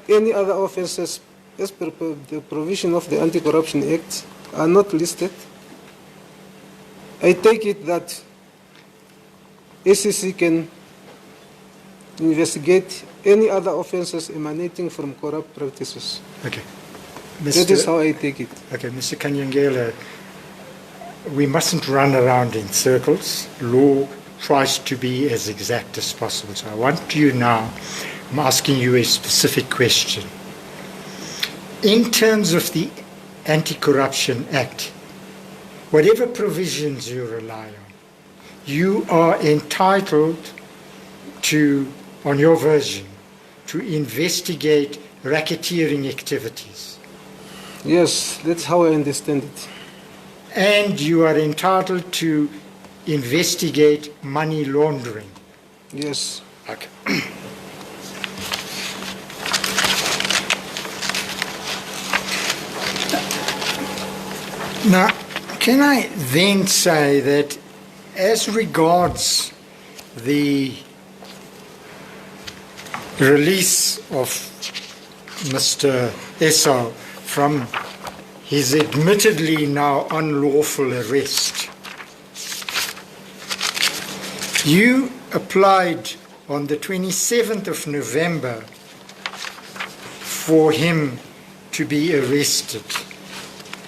any other offences as per the provision of the Anti-Corruption Act are not listed, I take it that ACC can investigate any other offences emanating from corrupt practices. Okay. That is how I take it. Okay, Mr. Kanyangela, we mustn't run around in circles. Law tries to be as exact as possible. So I want you now, I'm asking you a specific question. In terms of the Anti-Corruption Act, whatever provisions you rely on, you are entitled to, on your version, to investigate racketeering activities. Yes, that's how I understand it. And you are entitled to investigate money laundering. Yes. Okay. Now, can I then say that as regards the release of Mr. Esau from his admittedly now unlawful arrest, you applied on the 27th of November for him to be arrested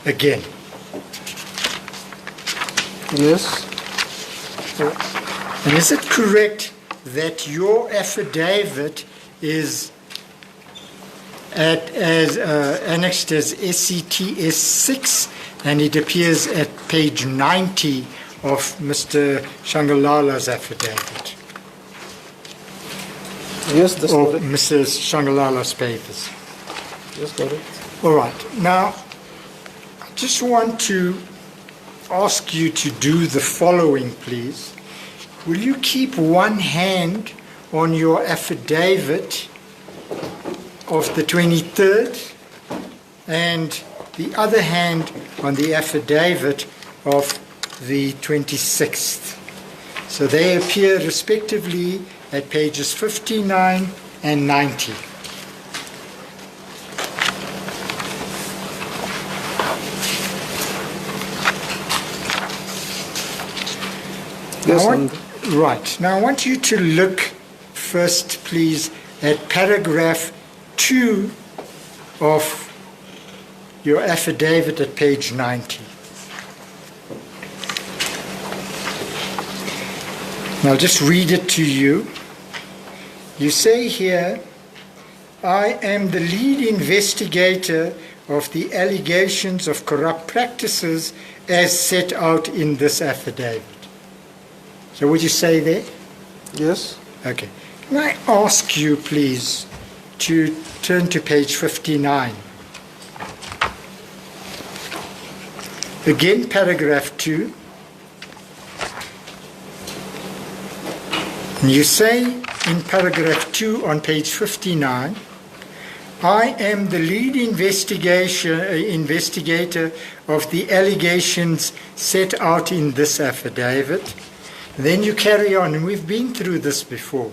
again. Yes. And is it correct that your affidavit is annexed as SCTS 6 and it appears at page 90 of Mr. Shangalala's affidavit? Yes, that's or correct. Mr. Shangalala's papers. Yes, correct. All right. Now, I just want to ask you to do the following, please. Will you keep one hand on your affidavit of the 23rd and the other hand on the affidavit of the 26th? So they appear respectively at pages 59 and 90. Yes, Right. Now I want you to look first, please, at paragraph 2 of your affidavit at page 90. Now I'll just read it to you. You say here, I am the lead investigator of the allegations of corrupt practices as set out in this affidavit. So would you say there? Yes. Okay. Can I ask you, please, to turn to page 59? Again, paragraph 2. And you say in paragraph 2 on page 59, I am the lead investigator of the allegations set out in this affidavit. Then you carry on, and we've been through this before.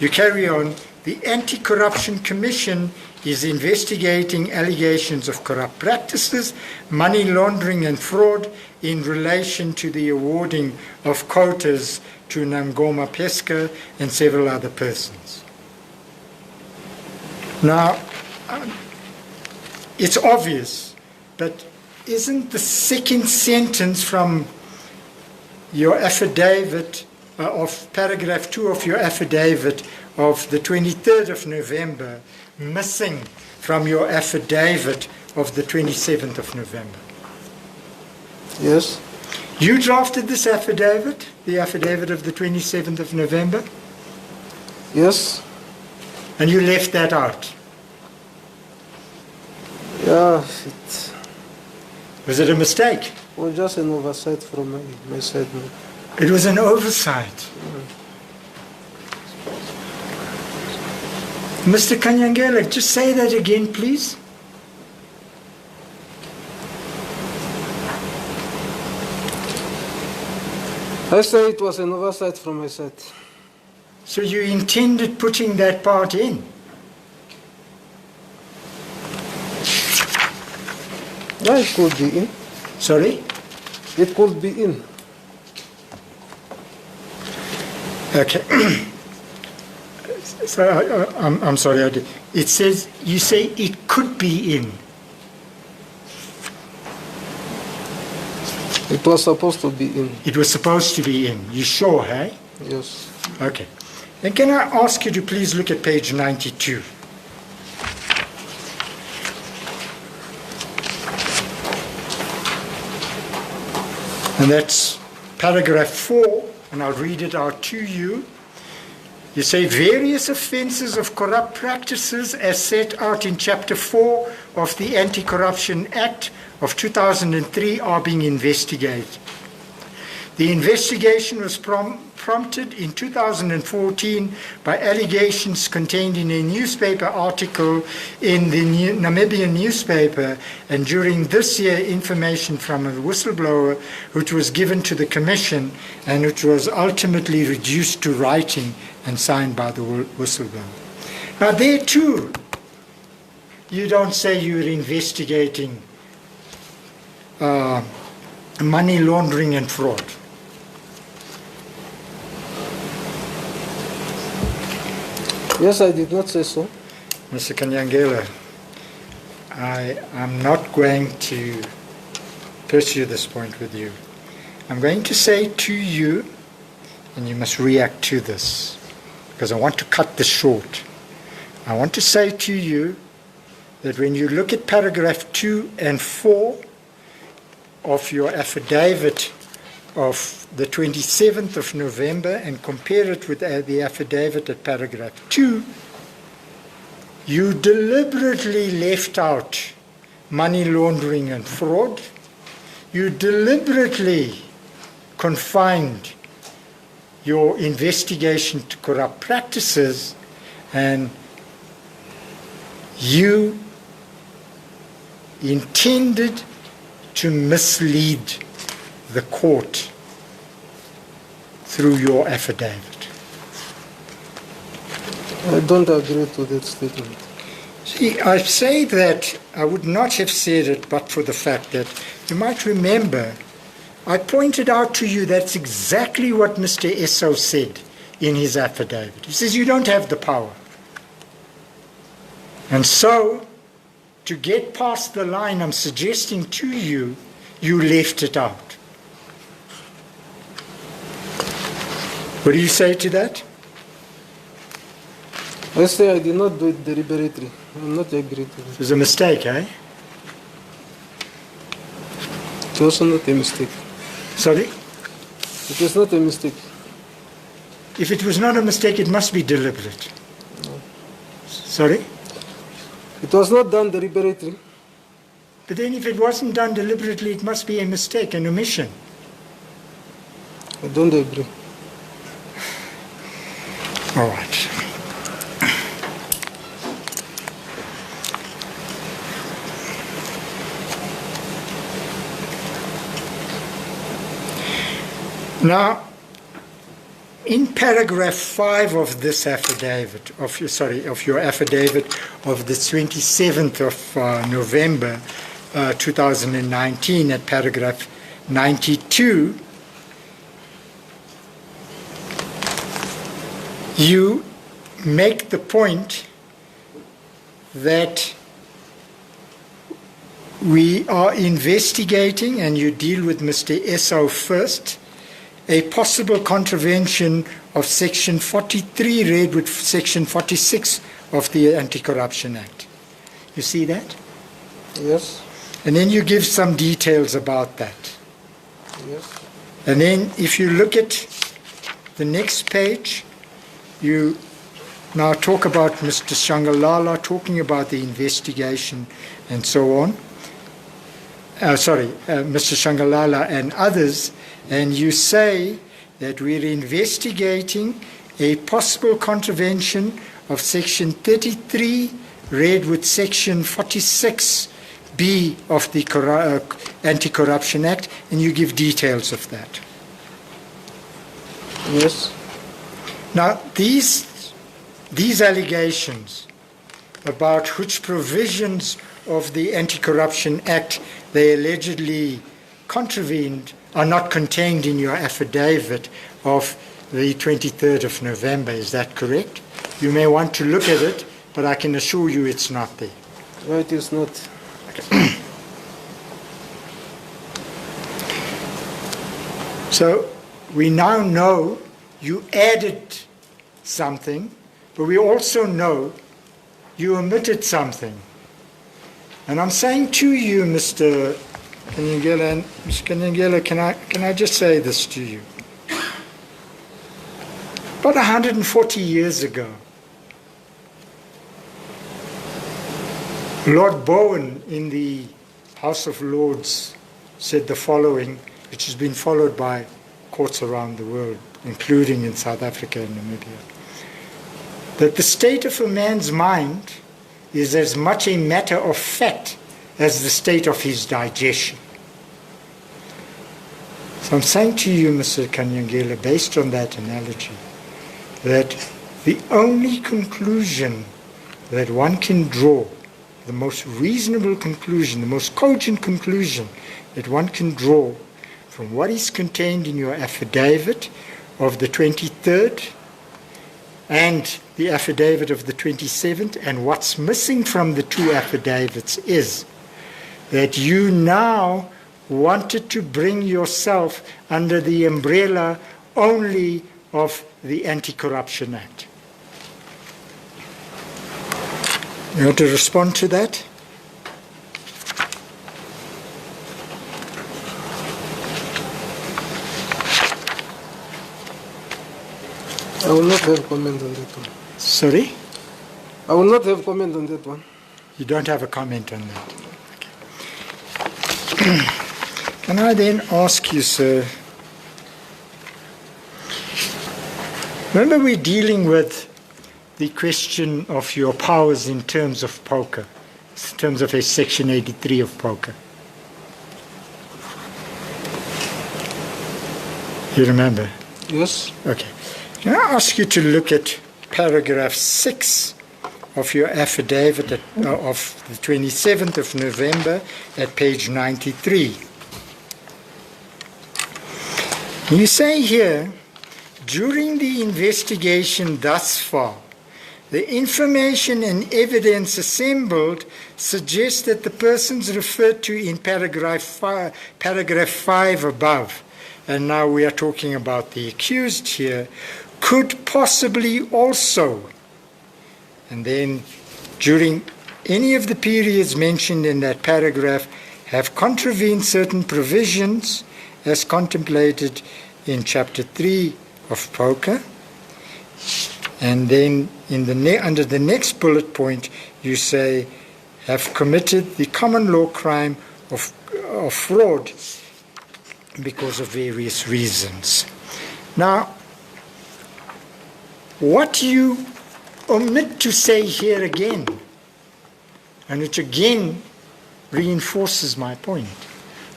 You carry on, the Anti-Corruption Commission is investigating allegations of corrupt practices, money laundering and fraud in relation to the awarding of quotas to Namgoma Pesca and several other persons. Now, it's obvious, but isn't the second sentence from your affidavit of paragraph 2 of your affidavit of the 23rd of November missing from your affidavit of the 27th of November? Yes. You drafted this affidavit, the affidavit of the 27th of November, Yes. and you left that out. Yeah, Was it a mistake? it was just an oversight from my side. It was an oversight. Mr. Kanyangela, just say that again, please. I say it was an oversight from my side. So you intended putting that part in? Yeah, it could be in. Sorry? It could be in. Okay. So I'm sorry. It says, you say it could be in. It was supposed to be in. It was supposed to be in. You sure, hey? Yes. Okay. Then can I ask you to please look at page 92? And that's paragraph 4, and I'll read it out to you. You say, various offences of corrupt practices as set out in Chapter 4 of the Anti-Corruption Act of 2003 are being investigated. The investigation was prompted in 2014 by allegations contained in a newspaper article in the Namibian newspaper, and during this year information from a whistleblower which was given to the Commission and which was ultimately reduced to writing and signed by the whistleblower. Now there too, you don't say you're investigating money laundering and fraud. Yes, I did not say so. Mr. Kanyangela, I'm not going to pursue this point with you. I'm going to say to you, and you must react to this, because I want to cut this short. I want to say to you that when you look at paragraph 2 and 4 of your affidavit of the 27th of November and compare it with the affidavit at paragraph 2, you deliberately left out money laundering and fraud. You deliberately confined your investigation to corrupt practices, and you intended to mislead the court through your affidavit. I don't agree to that statement. See, I say that I would not have said it but for the fact that you might remember I pointed out to you that's exactly what Mr. Esso said in his affidavit. He says you don't have the power. And so, to get past the line I'm suggesting to you, you left it out. What do you say to that? I say I did not do it deliberately. I'm not agree to it. It was a mistake, eh? It's also not a mistake. Sorry? It is not a mistake. If it was not a mistake, it must be deliberate. No. Sorry? It was not done deliberately. But then if it wasn't done deliberately, it must be a mistake, an omission. I don't agree. All right. Now, in paragraph 5 of this affidavit, of your affidavit of the 27th of November 2019 at paragraph 92, you make the point that we are investigating, and you deal with Mr. Esso first, a possible contravention of Section 43 read with Section 46 of the Anti-Corruption Act. You see that? Yes. And then you give some details about that. Yes. And then if you look at the next page, you now talk about Mr. Shangalala talking about the investigation and so on. Mr. Shangalala and others, and you say that we're investigating a possible contravention of Section 33 read with Section 46B of the Anti-Corruption Act, and you give details of that. Yes. Now, these allegations about which provisions of the Anti-Corruption Act they allegedly contravened are not contained in your affidavit of the 23rd of November. Is that correct? You may want to look at it, but I can assure you it's not there. No, it is not. Okay. So we now know you added something, but we also know you omitted something. And I'm saying to you, Mr. Kanyangela, and Ms. Kanyangela, can I just say this to you? About 140 years ago, Lord Bowen in the House of Lords said the following, which has been followed by courts around the world, including in South Africa and Namibia, that the state of a man's mind is as much a matter of fact as the state of his digestion. So I'm saying to you, Mr. Kanyangela, based on that analogy, that the only conclusion that one can draw, the most reasonable conclusion, the most cogent conclusion that one can draw from what is contained in your affidavit of the 23rd and the affidavit of the 27th, and what's missing from the two affidavits is that you now wanted to bring yourself under the umbrella only of the Anti-Corruption Act. You want to respond to that? I will not have comment on that one. Sorry? I will not have comment on that one. You don't have a comment on that? Okay. Can I then ask you, sir, remember we're dealing with the question of your powers in terms of poker, in terms of a Section 83 of poker. You remember? Yes. Okay. Can I ask you to look at paragraph 6 of your affidavit of the 27th of November at page 93. You say here, during the investigation thus far, the information and evidence assembled suggests that the persons referred to in paragraph 5 above, and now we are talking about the accused here, could possibly also, and then during any of the periods mentioned in that paragraph, have contravened certain provisions as contemplated in Chapter 3 of poker. And then under the next bullet point, you say, have committed the common law crime of fraud because of various reasons. Now, what you omit to say here again, and which again reinforces my point,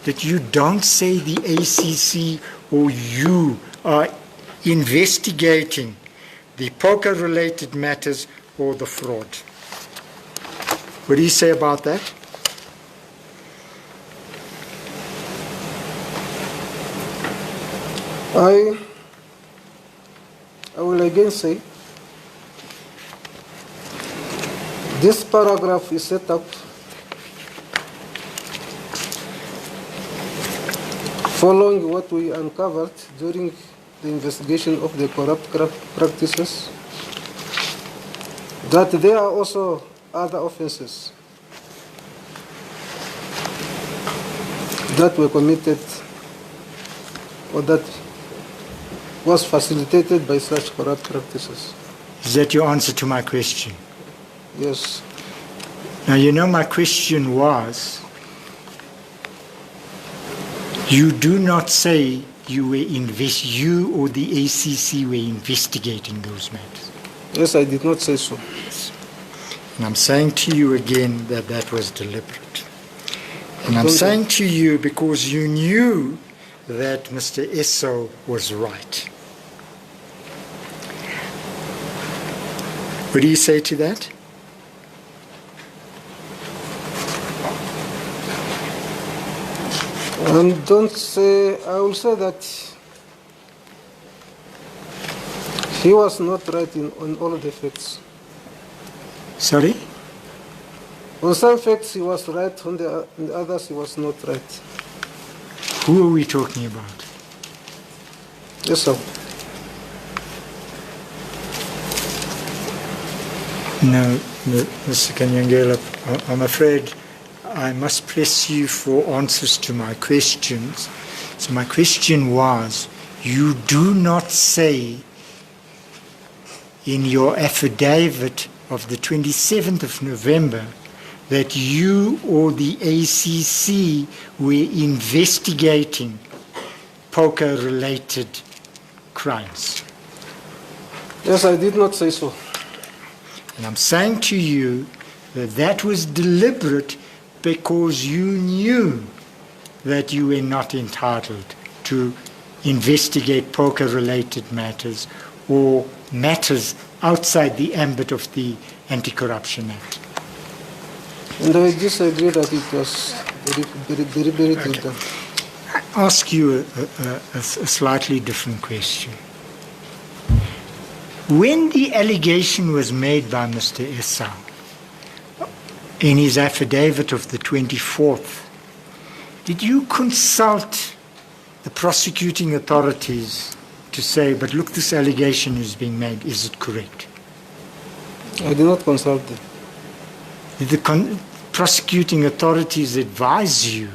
that you don't say the ACC or you are investigating the poker-related matters or the fraud. What do you say about that? I will again say, this paragraph is set up following what we uncovered during the investigation of the corrupt practices, that there are also other offenses that were committed or that was facilitated by such corrupt practices. Is that your answer to my question? Yes. Now, you know my question was, you do not say you or the ACC were investigating those matters. Yes, I did not say so. And I'm saying to you again that that was deliberate. And I'm saying to you because you knew that Mr. Esso was right. What do you say to that? Don't say, I will say that he was not right on all the facts. Sorry? On some facts he was right, on the others he was not right. Who are we talking about? Yes, sir. No, Mr. Kanyangela, I'm afraid I must press you for answers to my questions. So my question was, you do not say in your affidavit of the 27th of November that you or the ACC were investigating poker-related crimes. Yes, I did not say so. And I'm saying to you that that was deliberate because you knew that you were not entitled to investigate poker-related matters or matters outside the ambit of the Anti-Corruption Act. And I disagree that it was deliberately done. I ask you a slightly different question. When the allegation was made by Mr. Esau in his affidavit of the 24th, did you consult the prosecuting authorities to say, but look, this allegation is being made, is it correct? I did not consult them. Did the prosecuting authorities advise you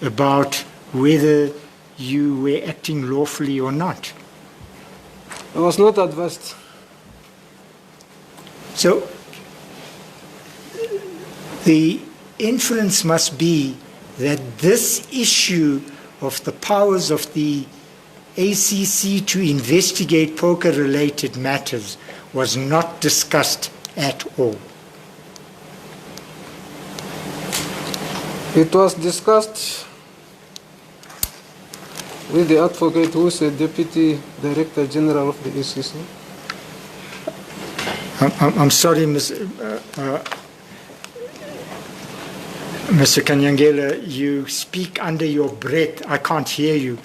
about whether you were acting lawfully or not? I was not advised. So the inference must be that this issue of the powers of the ACC to investigate poker-related matters was not discussed at all. It was discussed with the advocate who is a Deputy Director General of the ACC. I'm sorry, Mr. Kanyangela, you speak under your breath. I can't hear you.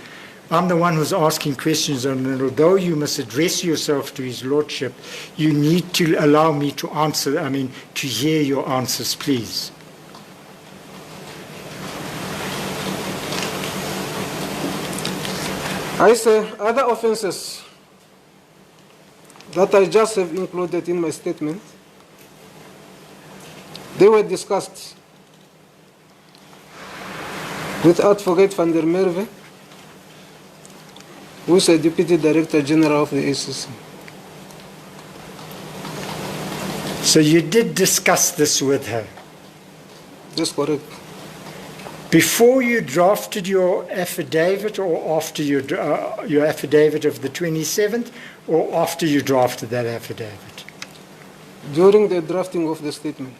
I'm the one who's asking questions, and although you must address yourself to His Lordship, you need to allow me to answer, to hear your answers, please. I say other offenses that I just have included in my statement, they were discussed with Advocate van der Merwe, who is a Deputy Director General of the ACC. So you did discuss this with her? That's correct. Before you drafted your affidavit, or after your affidavit of the 27th, or after you drafted that affidavit? During the drafting of the statement.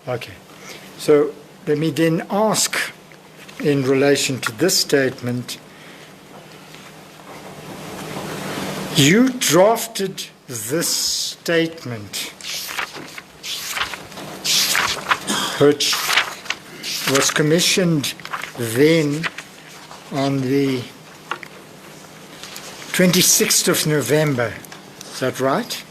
Okay. So let me then ask, in relation to this statement, you drafted this statement, which was commissioned then on the 26th of November. Is that right?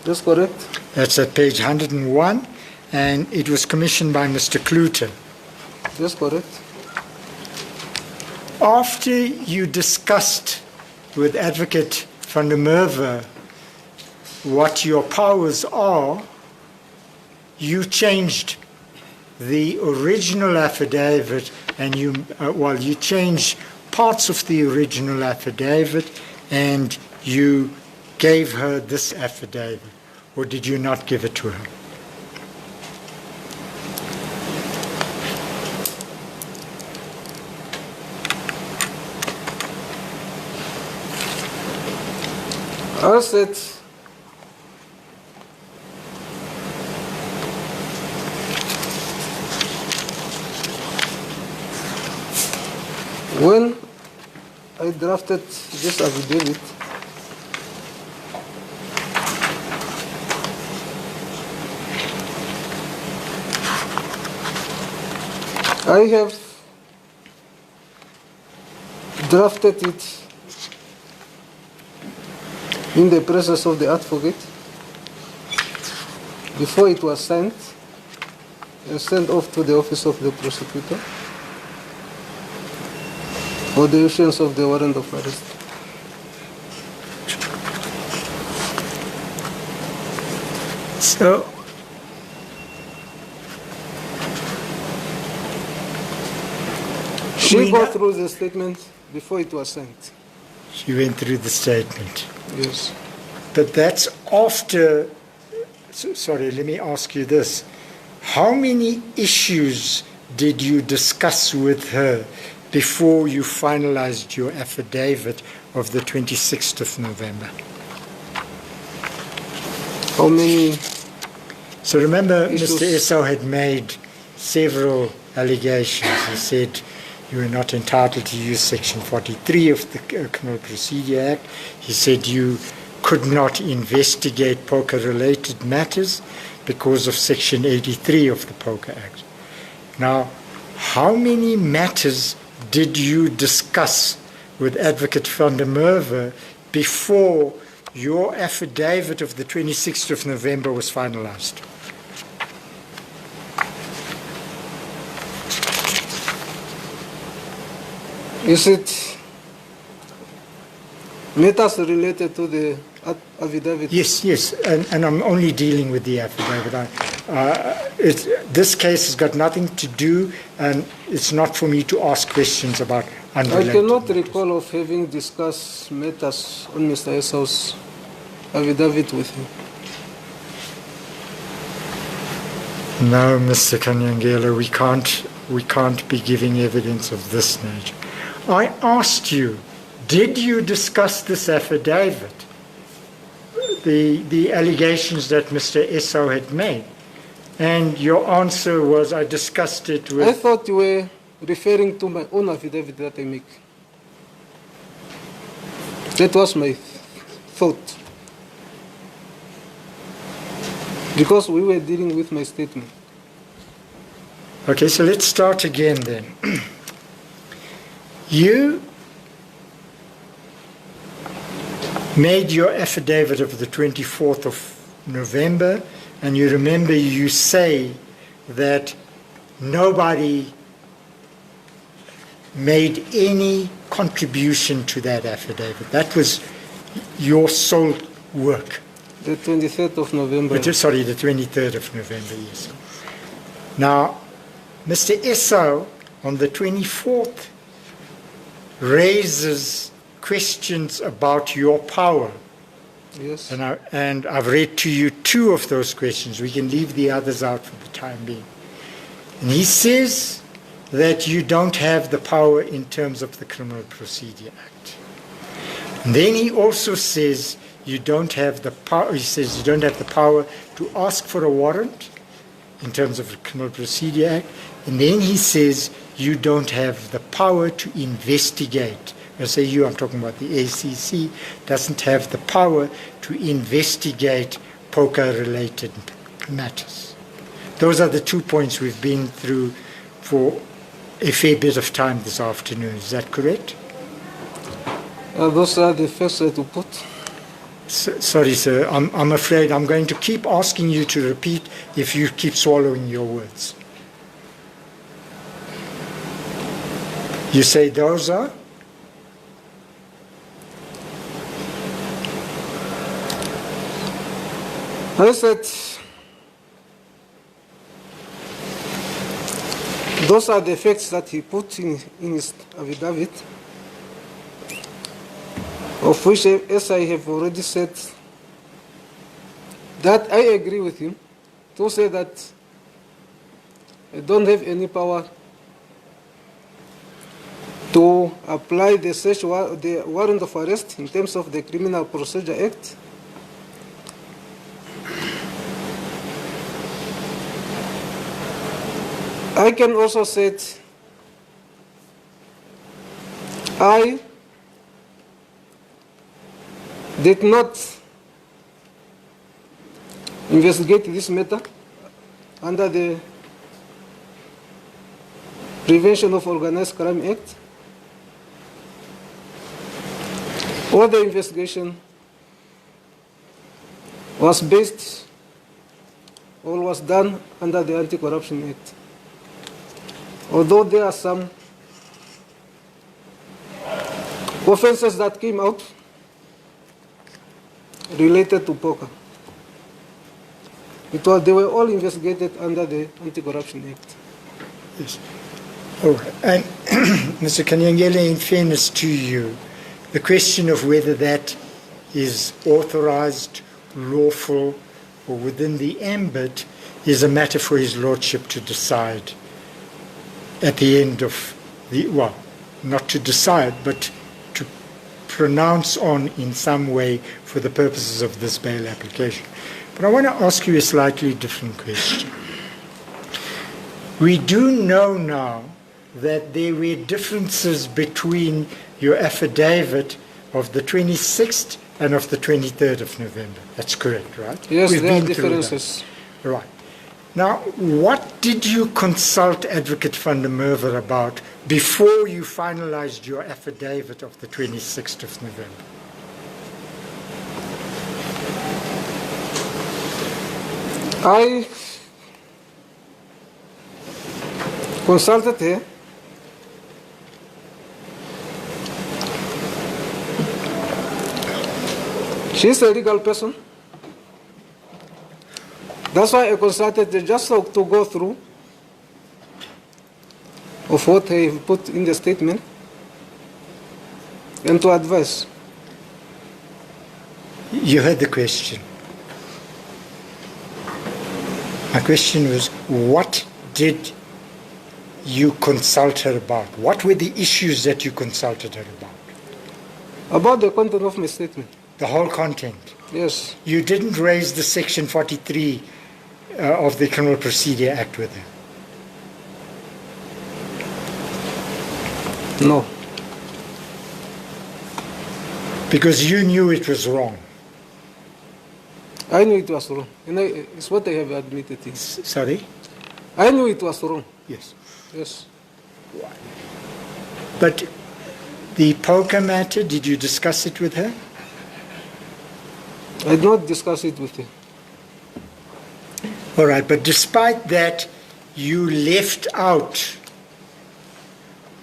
That's correct. That's at page 101, and it was commissioned by Mr. Klute. That's correct. After you discussed with Advocate van der Merwe what your powers are, you changed the original affidavit, and you changed parts of the original affidavit, and you gave her this affidavit, or did you not give it to her? I said when I drafted this affidavit, I have drafted it in the presence of the advocate before it was signed and sent off to the office of the prosecutor for the issuance of the warrant of arrest. So, She got through the statement before it was signed. She went through the statement. Yes. But that's after, sorry, let me ask you this. How many issues did you discuss with her before you finalized your affidavit of the 26th of November? How many? So remember, issues? Mr. Esau had made several allegations. He said you were not entitled to use Section 43 of the Criminal Procedure Act. He said you could not investigate poker-related matters because of Section 83 of the Poker Act. Now, how many matters did you discuss with Advocate van der Merwe before your affidavit of the 26th of November was finalized? Is it matters related to the affidavit? Yes, and I'm only dealing with the affidavit. This case has got nothing to do, and it's not for me to ask questions about unrelated I cannot matters. recall of having discussed matters on Mr. Esau's affidavit with him. No, Mr. Kanyangela, we can't be giving evidence of this nature. I asked you, did you discuss this affidavit, the allegations that Mr. Esau had made? And your answer was, I discussed it with... I thought you were referring to my own affidavit that I make. That was my thought. Because we were dealing with my statement. Okay, so let's start again then. You made your affidavit of the 24th of November, and you remember you say that nobody made any contribution to that affidavit. That was your sole work. The 23rd of November. Sorry, the 23rd of November, yes. Now, Mr. Esau, on the 24th, raises questions about your power. Yes. And I've read to you two of those questions. We can leave the others out for the time being. And he says that you don't have the power in terms of the Criminal Procedure Act. And then he also says you don't have the power. He says you don't have the power to ask for a warrant in terms of the Criminal Procedure Act. And then he says you don't have the power to investigate. When I say you, I'm talking about the ACC, doesn't have the power to investigate poker-related matters. Those are the 2 points we've been through for a fair bit of time this afternoon. Is that correct? Those are the facts to put. Sorry, sir. I'm afraid I'm going to keep asking you to repeat if you keep swallowing your words. You say those are? I said those are the facts that he put in his affidavit, of which, as I have already said, that I agree with him to say that I don't have any power to apply the the warrant of arrest in terms of the Criminal Procedure Act. I can also say I did not investigate this matter under the Prevention of Organized Crime Act, or the investigation was based or was done under the Anti-Corruption Act. Although there are some offenses that came out related to poker, they were all investigated under the Anti-Corruption Act. Yes. Oh, and Mr. Kanyangele, in fairness to you, the question of whether that is authorized, lawful, or within the ambit is a matter for His Lordship to decide at the end of the, well, not to decide, but to pronounce on in some way for the purposes of this bail application. But I want to ask you a slightly different question. We do know now that there were differences between your affidavit of the 26th and of the 23rd of November. That's correct, right? Yes, We've there are been through that. differences. Right. Now, what did you consult Advocate van der Merwe about before you finalized your affidavit of the 26th of November? I consulted her. She's a legal person. That's why I consulted her just to go through of what I put in the statement and to advise. You heard the question. My question was, what did you consult her about? What were the issues that you consulted her about? About the content of my statement. The whole content? Yes. You didn't raise the Section 43 of the Criminal Procedure Act with her? No. Because you knew it was wrong. I knew it was wrong. And it's what I have admitted. Sorry? I knew it was wrong. Yes. Yes. But the poker matter, did you discuss it with her? I did not discuss it with her. All right, but despite that, you left out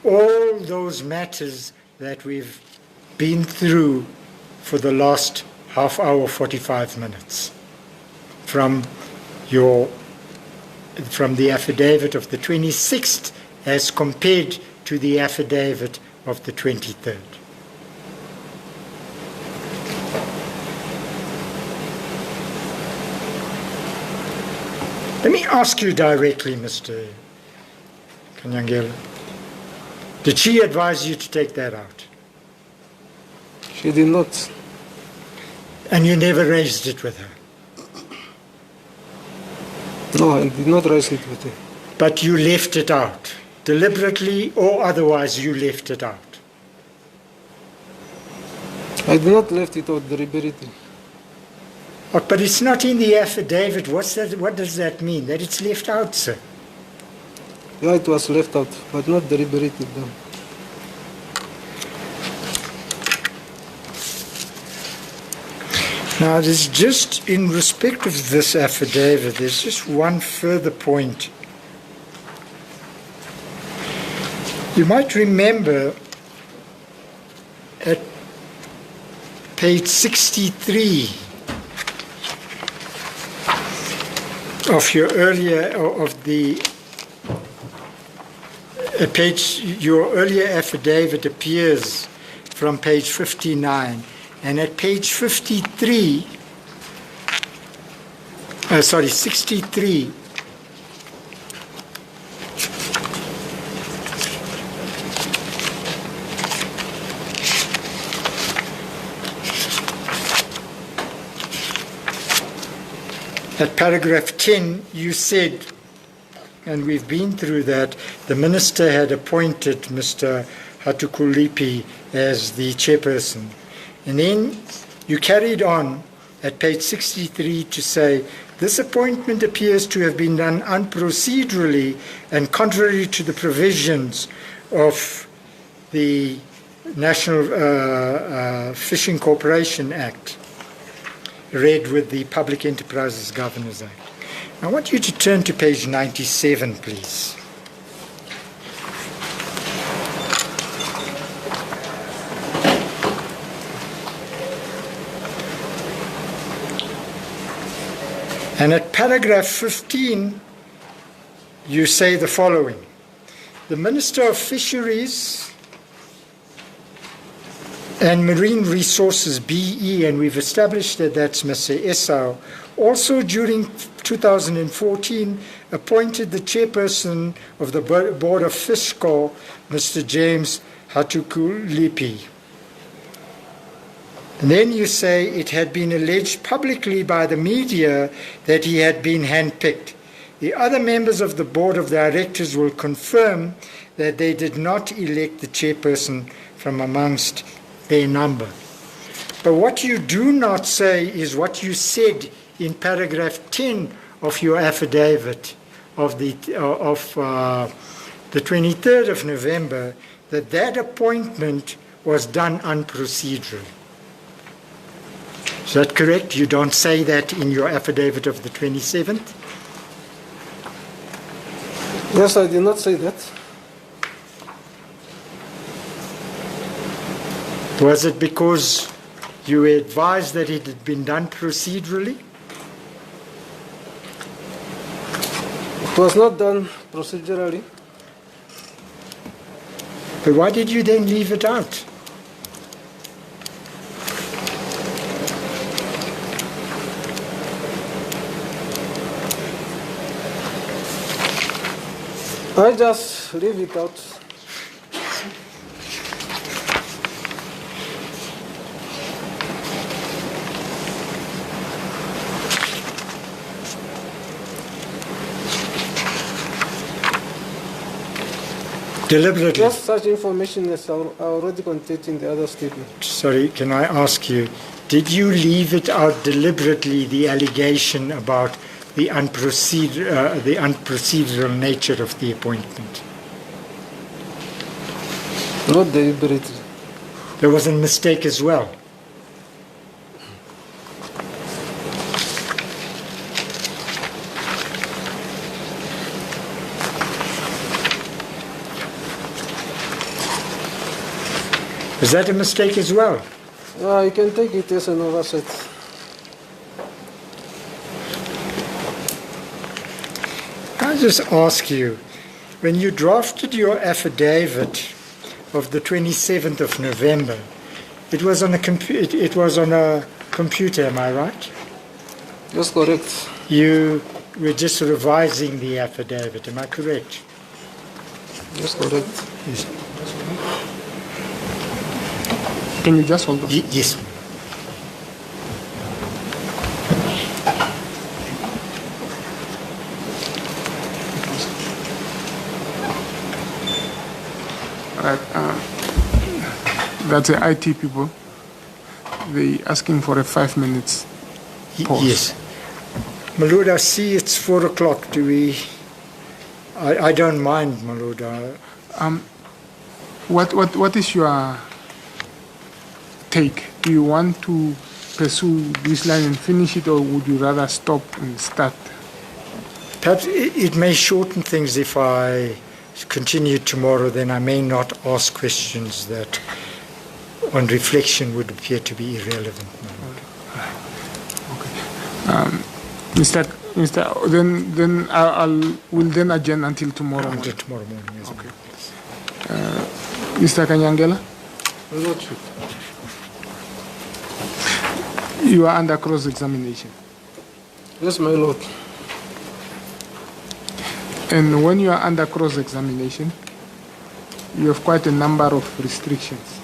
all those matters that we've been through for the last half hour, 45 minutes, from the affidavit of the 26th as compared to the affidavit of the 23rd. Let me ask you directly, Mr. Kanyangela. Did she advise you to take that out? She did not. And you never raised it with her? No, I did not raise it with her. But you left it out, deliberately or otherwise you left it out? I did not left it out deliberately. Oh, but it's not in the affidavit. What does that mean? That it's left out, sir? Yeah, it was left out, but not deliberately done. Now, there's just, in respect of this affidavit, there's just one further point. You might remember at page 63 of your earlier, your earlier affidavit appears from page 59. And at page 63, 63, at paragraph 10, you said, and we've been through that, the minister had appointed Mr. Hatukulipi as the chairperson. And then you carried on at page 63 to say, this appointment appears to have been done unprocedurally and contrary to the provisions of the National Fishing Corporation Act, read with the Public Enterprises Governors Act. I want you to turn to page 97, please. And at paragraph 15, you say the following. The Minister of Fisheries and Marine Resources, BE, and we've established that that's Mr. Esau, also during 2014 appointed the chairperson of the Board of Fiscal, Mr. James Hatukulipi. And then you say it had been alleged publicly by the media that he had been handpicked. The other members of the Board of Directors will confirm that they did not elect the chairperson from amongst their number. But what you do not say is what you said in paragraph 10 of your affidavit of the 23rd of November, that appointment was done unprocedurally. Is that correct? You don't say that in your affidavit of the 27th? Yes, I did not say that. Was it because you were advised that it had been done procedurally? It was not done procedurally. But why did you then leave it out? I just leave it out. Deliberately? Yes, such information is already contained in the other statement. Sorry, can I ask you, did you leave it out deliberately, the allegation about the unprocedural nature of the appointment? Not deliberately. There was a mistake as well. Is that a mistake as well? You can take it as an oversight. I just ask you, when you drafted your affidavit of the 27th of November, it was on a computer, am I right? That's correct. You were just revising the affidavit, am I correct? That's correct. Yes. Can you just hold on? Yes. Right. That's the IT people. They asking for a 5 minutes pause. Yes. Malud, I see it's 4 o'clock. Do we? I don't mind, Malud. What is your take? Do you want to pursue this line and finish it, or would you rather stop and start? Perhaps it may shorten things if I continue tomorrow, then I may not ask questions that on reflection would appear to be irrelevant. Okay. Mr. Then we'll then adjourn until tomorrow morning. Until tomorrow morning, yes. Okay. Mr. Kanyangela? Lordship. You are under cross-examination. Yes, my lord. And when you are under cross-examination, you have quite a number of restrictions.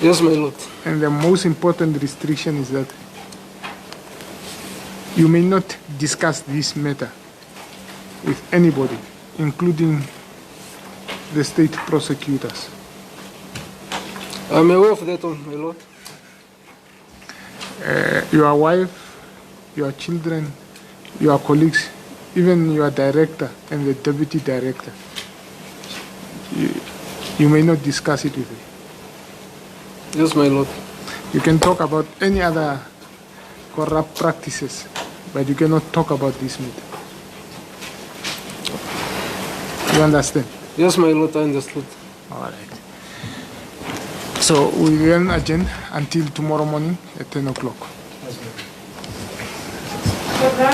Yes, my lord. And the most important restriction is that you may not discuss this matter with anybody, including the state prosecutors. I'm aware of that, my lord. Your wife, your children, your colleagues, even your director and the deputy director, you may not discuss it with them. Yes, my lord. You can talk about any other corrupt practices, but you cannot talk about this matter. You understand? Yes, my lord, I understood. All right. So we will adjourn until tomorrow morning at 10 o'clock. Okay.